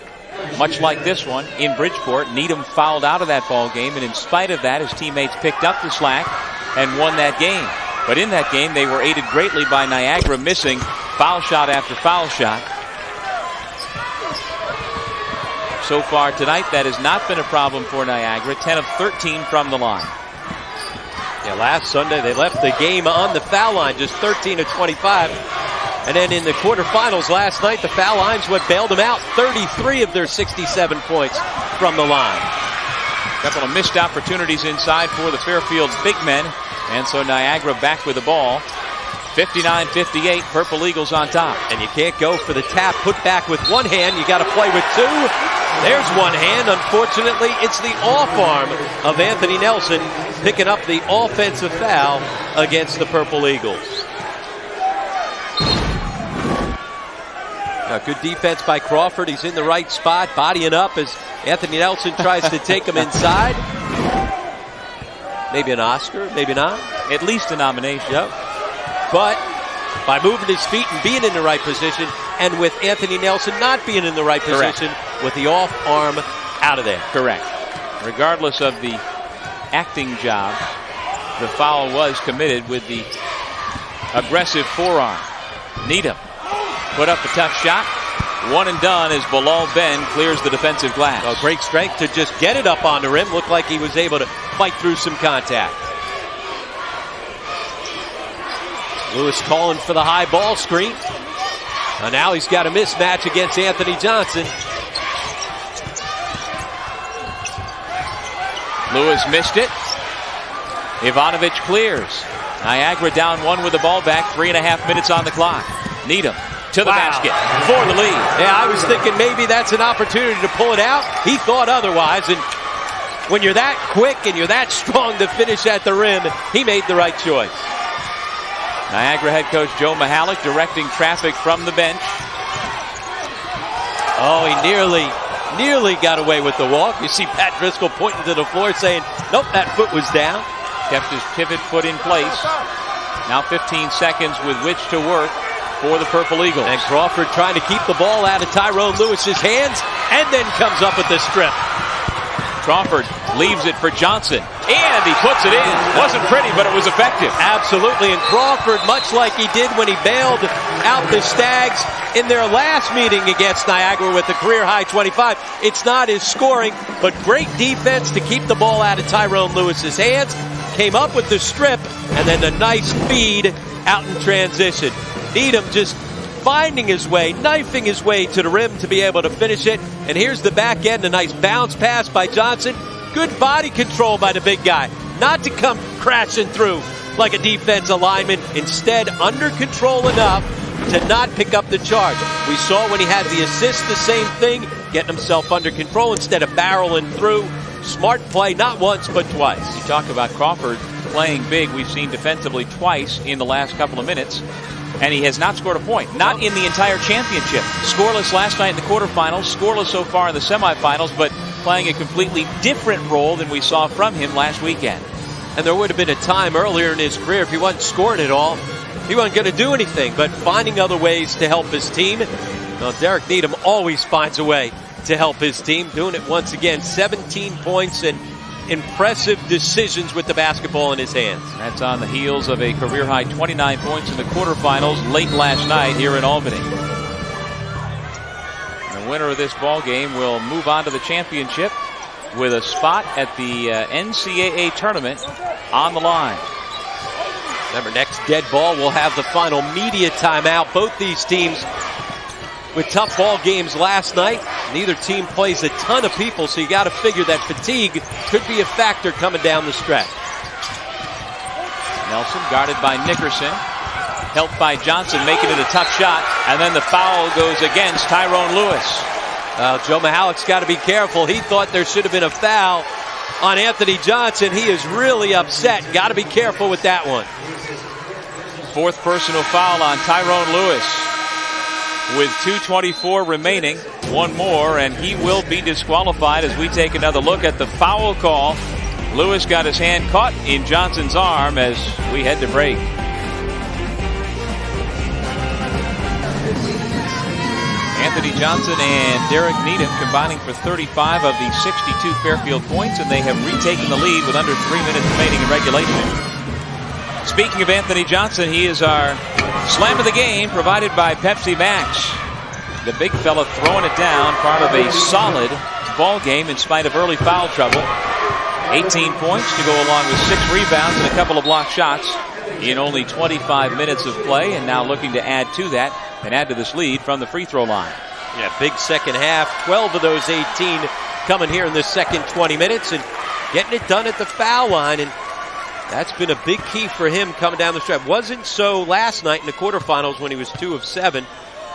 much like this one, in Bridgeport. Needham fouled out of that ball game, and in spite of that, his teammates picked up the slack and won that game. But in that game, they were aided greatly by Niagara missing foul shot after foul shot. So far tonight, that has not been a problem for Niagara. 10 of 13 from the line. Yeah, last Sunday they left the game on the foul line, just 13 of 25. And then in the quarterfinals last night, the foul line's what bailed them out. 33 of their 67 points from the line. A couple of missed opportunities inside for the Fairfield big men. And so Niagara back with the ball. 59-58, Purple Eagles on top. And you can't go for the tap, put back with one hand. You got to play with two. There's one hand. Unfortunately, it's the off arm of Anthony Nelson picking up the offensive foul against the Purple Eagles. Now, good defense by Crawford. He's in the right spot, bodying up as Anthony Nelson tries to take him inside. Maybe an Oscar, maybe not. At least a nomination. Yep. But by moving his feet and being in the right position, and with Anthony Nelson not being in the right position, with the off arm out of there. Correct. Regardless of the acting job, the foul was committed with the aggressive forearm. Needham put up a tough shot. One and done as Bilal Ben clears the defensive glass. Oh, great strength to just get it up on the rim. Looked like he was able to fight through some contact. Lewis calling for the high ball screen. And now he's got a mismatch against Anthony Johnson. Lewis missed it. Ivanovic clears. Niagara down one with the ball back. 3.5 minutes on the clock. Needham to the basket for the lead. Yeah, I was thinking maybe that's an opportunity to pull it out. He thought otherwise. And when you're that quick and you're that strong to finish at the rim, he made the right choice. Niagara head coach Joe Mahalik directing traffic from the bench. Oh, he nearly got away with the walk. You see Pat Driscoll pointing to the floor saying, nope, that foot was down. Kept his pivot foot in place. Now 15 seconds with which to work for the Purple Eagles. And Crawford trying to keep the ball out of Tyrone Lewis's hands, and then comes up with the strip. Crawford leaves it for Johnson, and he puts it in. Wasn't pretty, but it was effective. Absolutely, and Crawford, much like he did when he bailed out the Stags in their last meeting against Niagara with a career-high 25. It's not his scoring, but great defense to keep the ball out of Tyrone Lewis's hands. Came up with the strip, and then a nice feed out in transition. Needham just finding his way, knifing his way to the rim to be able to finish it. And here's the back end, a nice bounce pass by Johnson. Good body control by the big guy. Not to come crashing through like a defensive lineman. Instead, under control enough to not pick up the charge. We saw when he had the assist the same thing, getting himself under control instead of barreling through. Smart play, not once, but twice. You talk about Crawford playing big. We've seen defensively twice in the last couple of minutes. And he has not scored a point. Not in the entire championship. Scoreless last night in the quarterfinals. Scoreless so far in the semifinals. But playing a completely different role than we saw from him last weekend. And there would have been a time earlier in his career if he wasn't scoring it all, he wasn't going to do anything but finding other ways to help his team. Well, Derek Needham always finds a way to help his team, doing it once again. 17 points and impressive decisions with the basketball in his hands. That's on the heels of a career-high 29 points in the quarterfinals late last night here in Albany. The winner of this ball game will move on to the championship with a spot at the NCAA tournament on the line. Remember, next dead ball will have the final media timeout. Both these teams with tough ball games last night. Neither team plays a ton of people, so you got to figure that fatigue could be a factor coming down the stretch. Nelson guarded by Nickerson, helped by Johnson, making it a tough shot, and then the foul goes against Tyrone Lewis. Joe Mihalik's got to be careful. He thought there should have been a foul on Anthony Johnson. He is really upset. Got to be careful with that one. Fourth personal foul on Tyrone Lewis. With 2:24 remaining, one more, and he will be disqualified as we take another look at the foul call. Lewis got his hand caught in Johnson's arm as we head to break. Anthony Johnson and Derek Needham combining for 35 of the 62 Fairfield points, and they have retaken the lead with under 3 minutes remaining in regulation. Speaking of Anthony Johnson, he is our slam of the game provided by Pepsi Max. The big fella throwing it down, part of a solid ball game in spite of early foul trouble. 18 points to go along with 6 rebounds and a couple of blocked shots in only 25 minutes of play, and now looking to add to that and add to this lead from the free throw line. Yeah, big second half. 12 of those 18 coming here in the second 20 minutes and getting it done at the foul line. And that's been a big key for him coming down the stretch. Wasn't so last night in the quarterfinals when he was 2 of 7,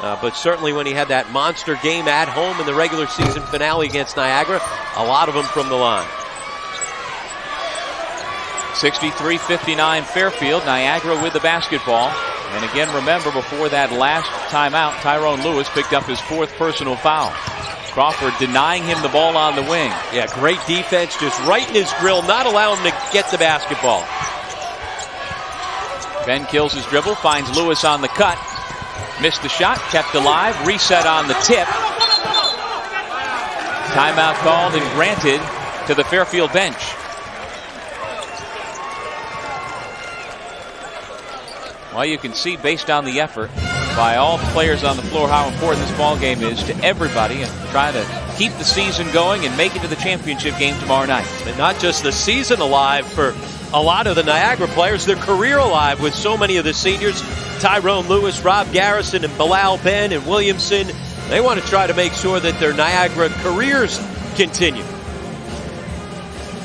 but certainly when he had that monster game at home in the regular season finale against Niagara, a lot of them from the line. 63-59 Fairfield. Niagara with the basketball. And again, remember, before that last timeout, Tyrone Lewis picked up his 4th personal foul. Crawford denying him the ball on the wing. Yeah, great defense, just right in his grill, not allowing him to get the basketball. Ben kills his dribble, finds Lewis on the cut. Missed the shot, kept alive, reset on the tip. Timeout called and granted to the Fairfield bench. Well, you can see based on the effort by all the players on the floor how important this ball game is to everybody, and try to keep the season going and make it to the championship game tomorrow night. And not just the season alive for a lot of the Niagara players, their career alive with so many of the seniors. Tyrone Lewis, Rob Garrison, and Bilal Ben and Williamson. They want to try to make sure that their Niagara careers continue.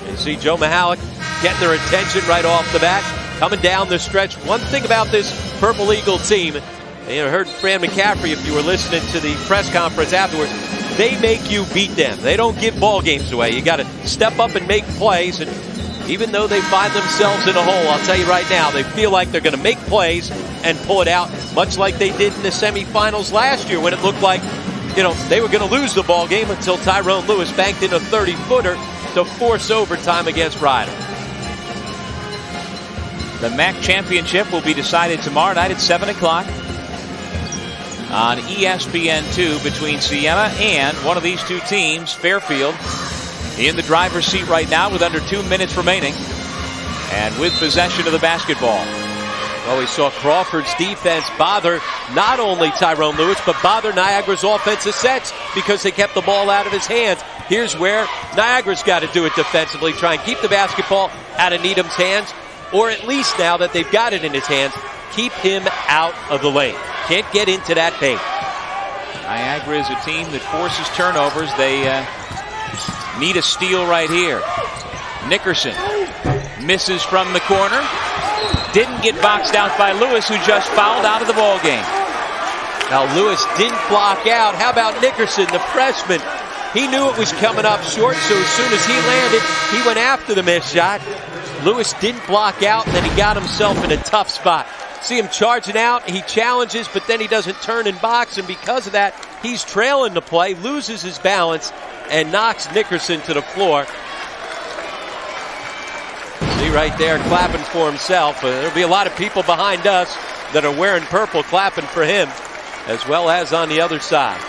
You see Joe Mihalik getting their attention right off the bat. Coming down the stretch. One thing about this Purple Eagle team, and you heard Fran McCaffrey if you were listening to the press conference afterwards, they make you beat them. They don't give ball games away. You got to step up and make plays, and even though they find themselves in a hole, I'll tell you right now, they feel like they're going to make plays and pull it out, much like they did in the semifinals last year when it looked like, they were going to lose the ball game until Tyrone Lewis banked in a 30-footer to force overtime against Ryder. The MAAC championship will be decided tomorrow night at 7 o'clock on ESPN2 between Siena and one of these two teams, Fairfield, in the driver's seat right now with under 2 minutes remaining and with possession of the basketball. Well, we saw Crawford's defense bother not only Tyrone Lewis, but bother Niagara's offensive sets because they kept the ball out of his hands. Here's where Niagara's got to do it defensively, try and keep the basketball out of Needham's hands. Or at least now that they've got it in his hands, keep him out of the lane. Can't get into that paint. Niagara is a team that forces turnovers. They need a steal right here. Nickerson misses from the corner. Didn't get boxed out by Lewis, who just fouled out of the ball game. Now Lewis didn't block out. How about Nickerson, the freshman? He knew it was coming up short, so as soon as he landed, he went after the missed shot. Lewis didn't block out, and then he got himself in a tough spot. See him charging out, he challenges, but then he doesn't turn and box, and because of that, He's trailing the play, loses his balance, and knocks Nickerson to the floor. See right there, clapping for himself. There'll be a lot of people behind us that are wearing purple clapping for him, as well as on the other side.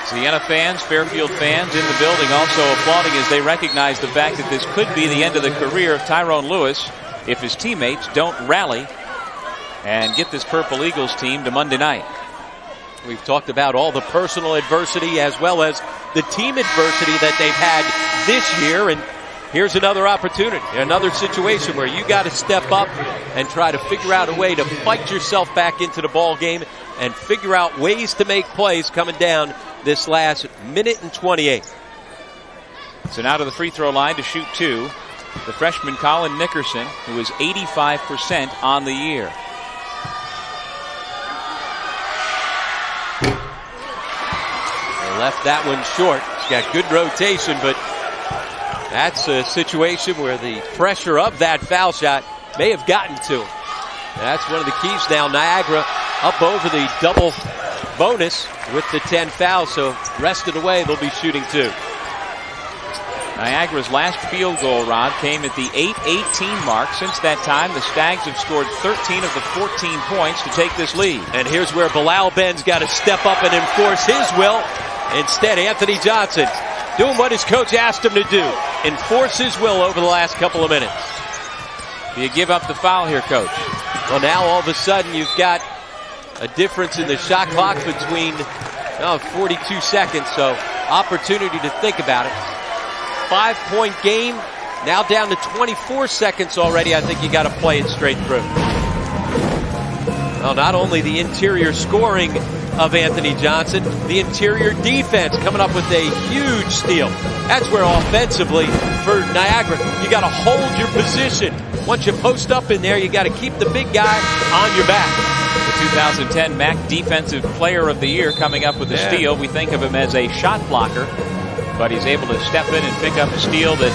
Siena fans, Fairfield fans in the building also applauding as they recognize the fact that this could be the end of the career of Tyrone Lewis if his teammates don't rally and get this Purple Eagles team to Monday night. We've talked about all the personal adversity as well as the team adversity that they've had this year, and here's another opportunity, another situation where you got to step up and try to figure out a way to fight yourself back into the ball game and figure out ways to make plays coming down this last minute and 28. So now to the free throw line to shoot two, the freshman Colin Nickerson, who is 85% on the year. They left that one short. He's got good rotation, but that's a situation where the pressure of that foul shot may have gotten to him. That's one of the keys now. Niagara up over the double bonus with the 10 fouls, so rest of the way they'll be shooting two. Niagara's last field goal, Rod, came at the 8:18 mark. Since that time, the Stags have scored 13 of the 14 points to take this lead. And here's where Bilal Ben's got to step up and enforce his will. Instead, Anthony Johnson doing what his coach asked him to do, enforce his will over the last couple of minutes. Do you give up the foul here, Coach? Well, now all of a sudden you've got a difference in the shot clock between 42 seconds, so opportunity to think about it. 5-point game, now down to 24 seconds already. I think you got to play it straight through. Well, not only the interior scoring of Anthony Johnson, the interior defense coming up with a huge steal. That's where offensively for Niagara, you got to hold your position. Once you post up in there, you got to keep the big guy on your back. The 2010 MAAC Defensive Player of the Year coming up with a steal. We think of him as a shot blocker, but he's able to step in and pick up a steal that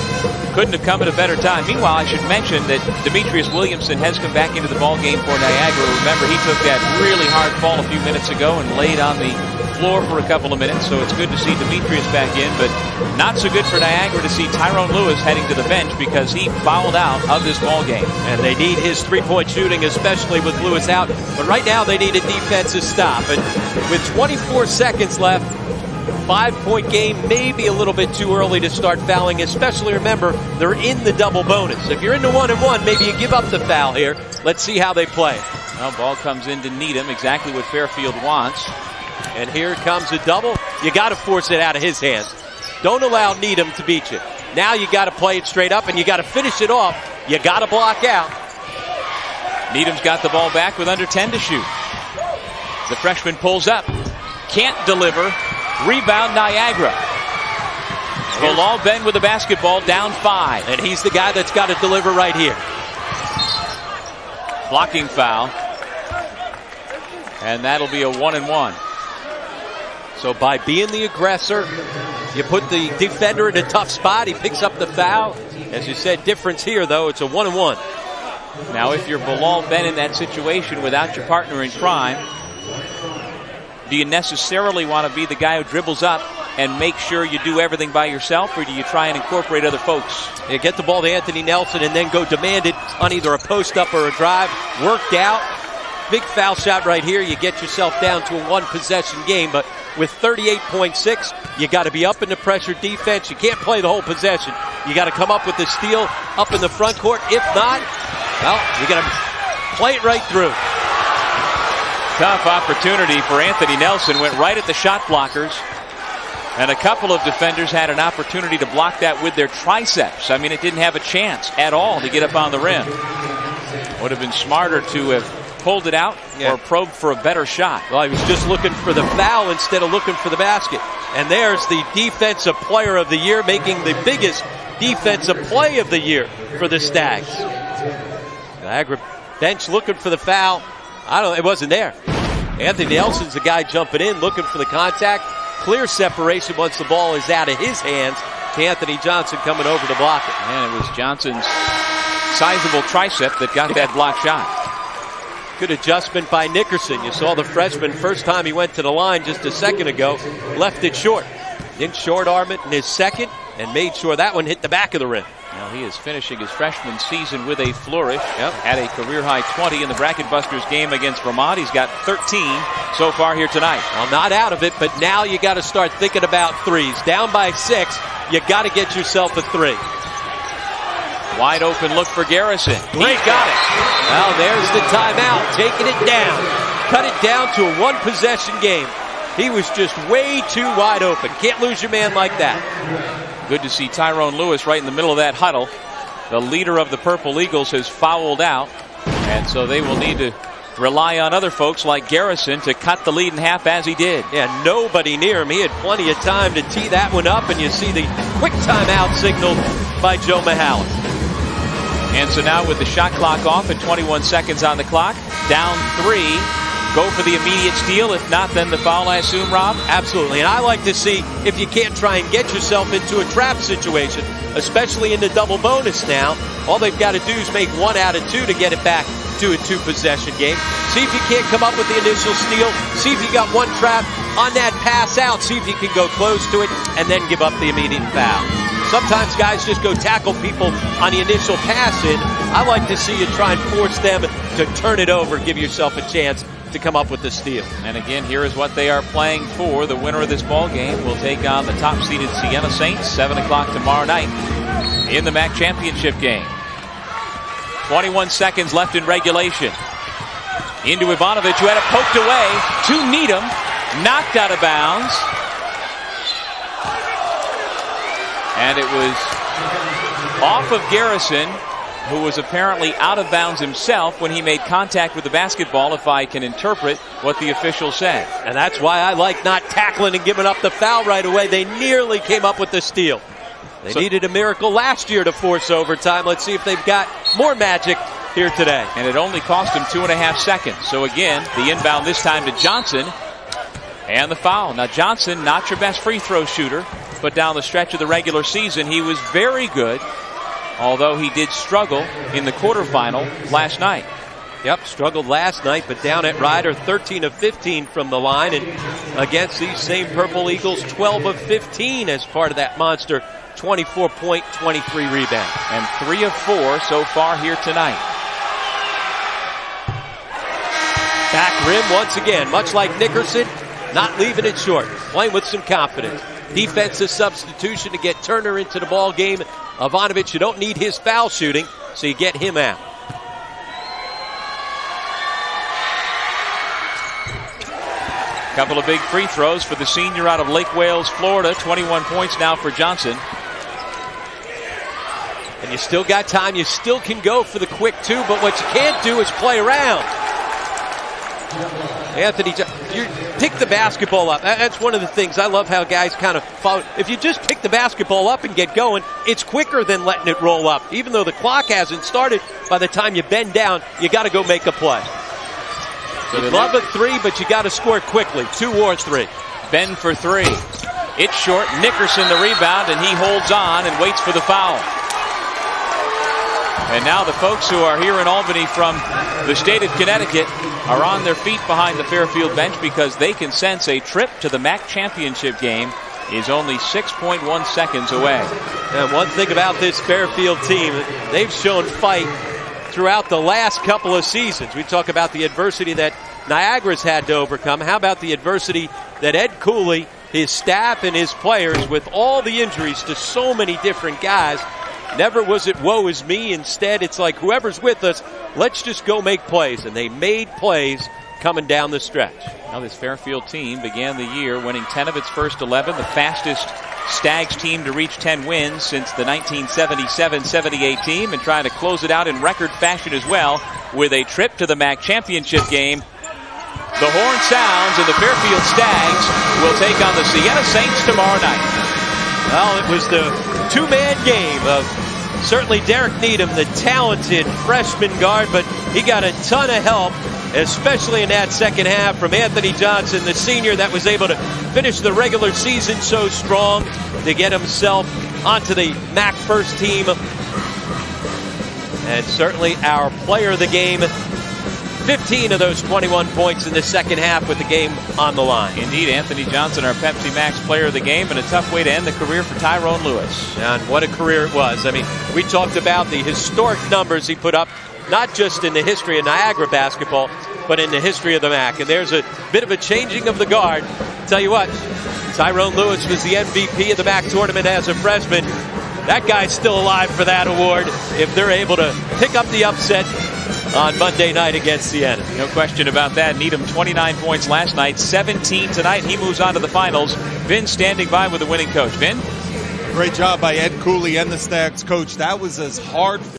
couldn't have come at a better time. Meanwhile, I should mention that Demetrius Williamson has come back into the ball game for Niagara. Remember, he took that really hard fall a few minutes ago and laid on the floor for a couple of minutes, so it's good to see Demetrius back in, but not so good for Niagara to see Tyrone Lewis heading to the bench because he fouled out of this ball game. And they need his three-point shooting, especially with Lewis out, but right now they need a defensive stop. And with 24 seconds left, 5-point game, maybe a little bit too early to start fouling, especially remember, they're in the double bonus. If you're in the 1-and-1, maybe you give up the foul here. Let's see how they play. Well, ball comes in to Needham, exactly what Fairfield wants. And here comes a double. You got to force it out of his hands. Don't allow Needham to beat you. Now you got to play it straight up and you got to finish it off. You got to block out. Needham's got the ball back with under 10 to shoot. The freshman pulls up. Can't deliver. Rebound Niagara. Bilal Ben with the basketball, down 5. And he's the guy that's got to deliver right here. Blocking foul. And that'll be a 1-and-1. So by being the aggressor, you put the defender in a tough spot. He picks up the foul. As you said, difference here, though, it's a 1-and-1. Now, if you're Bilal Ben in that situation without your partner in crime, do you necessarily want to be the guy who dribbles up and make sure you do everything by yourself, or do you try and incorporate other folks? You get the ball to Anthony Nelson and then go demand it on either a post-up or a drive. Worked out. Big foul shot right here. You get yourself down to a one-possession game, but with 38.6, you got to be up in the pressure defense. You can't play the whole possession. You got to come up with the steal up in the front court. If not, well, you got to play it right through. Tough opportunity for Anthony Nelson. Went right at the shot blockers. And a couple of defenders had an opportunity to block that with their triceps. I mean, it didn't have a chance at all to get up on the rim. Would have been smarter to have pulled it out or probed for a better shot. Well, he was just looking for the foul instead of looking for the basket. And there's the Defensive Player of the Year, making the biggest defensive play of the year for the Stags. Niagara bench looking for the foul. It wasn't there. Anthony Nelson's the guy jumping in, looking for the contact. Clear separation once the ball is out of his hands to Anthony Johnson coming over to block it. And it was Johnson's sizable tricep that got that block shot. Good adjustment by Nickerson. You saw the freshman first time he went to the line just a second ago, left it short. Didn't short arm it in his second and made sure that one hit the back of the rim. Now he is finishing his freshman season with a flourish. Had a career-high 20 in the Bracket Busters game against Vermont. He's got 13 so far here tonight. Well, not out of it, but now you got to start thinking about threes. Down by 6, you got to get yourself a 3. Wide open look for Garrison. Great. He's got it. Well, there's the timeout, taking it down. Cut it down to a one-possession game. He was just way too wide open. Can't lose your man like that. Good to see Tyrone Lewis right in the middle of that huddle. The leader of the Purple Eagles has fouled out, and so they will need to rely on other folks like Garrison to cut the lead in half as he did. Yeah, nobody near him. He had plenty of time to tee that one up, and you see the quick timeout signaled by Joe Mahalan. And so now with the shot clock off and 21 seconds on the clock, down 3. Go for the immediate steal. If not, then the foul, I assume, Rob? Absolutely. And I like to see if you can't try and get yourself into a trap situation, especially in the double bonus now. All they've got to do is make 1 out of 2 to get it back to a 2-possession game. See if you can't come up with the initial steal. See if you got one trap on that pass out. See if you can go close to it and then give up the immediate foul. Sometimes guys just go tackle people on the initial pass in. I like to see you try and force them to turn it over, give yourself a chance to come up with the steal. And again, here is what they are playing for. The winner of this ball game will take on the top-seeded Siena Saints, 7 o'clock tomorrow night in the MAAC championship game. 21 seconds left in regulation. Into Ivanovic, who had it poked away to Needham, knocked out of bounds. And it was off of Garrison, who was apparently out of bounds himself when he made contact with the basketball, if I can interpret what the official said. And that's why I like not tackling and giving up the foul right away. They nearly came up with the steal. They needed a miracle last year to force overtime. Let's see if they've got more magic here today. And it only cost him 2.5 seconds. So again, the inbound this time to Johnson. And the foul. Now Johnson, not your best free throw shooter, but down the stretch of the regular season, he was very good. Although he did struggle in the quarterfinal last night. Yep, struggled last night, but down at Ryder, 13 of 15 from the line. And against these same Purple Eagles, 12 of 15 as part of that monster 24-point, 23 rebound. And 3 of 4 so far here tonight. Back rim once again, much like Nickerson, not leaving it short, playing with some confidence. Defensive substitution to get Turner into the ball game. Ivanovic, you don't need his foul shooting, so you get him out. Couple of big free throws for the senior out of Lake Wales, Florida. 21 points now for Johnson. And you still got time. You still can go for the quick 2, but what you can't do is play around. Anthony, you pick the basketball up. That's one of the things. I love how guys kind of follow. If you just pick the basketball up and get going, it's quicker than letting it roll up. Even though the clock hasn't started, by the time you bend down, you got to go make a play. So you love a 3, but you got to score quickly, 2 or 3. Bend for 3. It's short. Nickerson the rebound, and he holds on and waits for the foul. And now the folks who are here in Albany from the state of Connecticut are on their feet behind the Fairfield bench because they can sense a trip to the MAAC championship game is only 6.1 seconds away. And one thing about this Fairfield team, they've shown fight throughout the last couple of seasons. We talk about the adversity that Niagara's had to overcome. How about the adversity that Ed Cooley, his staff, and his players, with all the injuries to so many different guys, never was it woe is me. Instead, it's like whoever's with us, let's just go make plays. And they made plays coming down the stretch. Now this Fairfield team began the year winning 10 of its first 11, the fastest Stags team to reach 10 wins since the 1977-78 team, and trying to close it out in record fashion as well with a trip to the MAAC championship game. The horn sounds and the Fairfield Stags will take on the Siena Saints tomorrow night. Well, it was the two-man game of certainly Derek Needham, the talented freshman guard, but he got a ton of help, especially in that second half, from Anthony Johnson, the senior that was able to finish the regular season so strong to get himself onto the MAAC first team. And certainly our player of the game, 15 of those 21 points in the second half with the game on the line. Indeed, Anthony Johnson, our Pepsi Max player of the game, and a tough way to end the career for Tyrone Lewis. And what a career it was. I mean, we talked about the historic numbers he put up, not just in the history of Niagara basketball, but in the history of the MAAC. And there's a bit of a changing of the guard. Tell you what, Tyrone Lewis was the MVP of the MAAC tournament as a freshman. That guy's still alive for that award if they're able to pick up the upset on Monday night against Siena. No question about that. Needham 29 points last night, 17 tonight. He moves on to the finals. Vin standing by with the winning coach. Vin? Great job by Ed Cooley and the Stags coach. That was as hard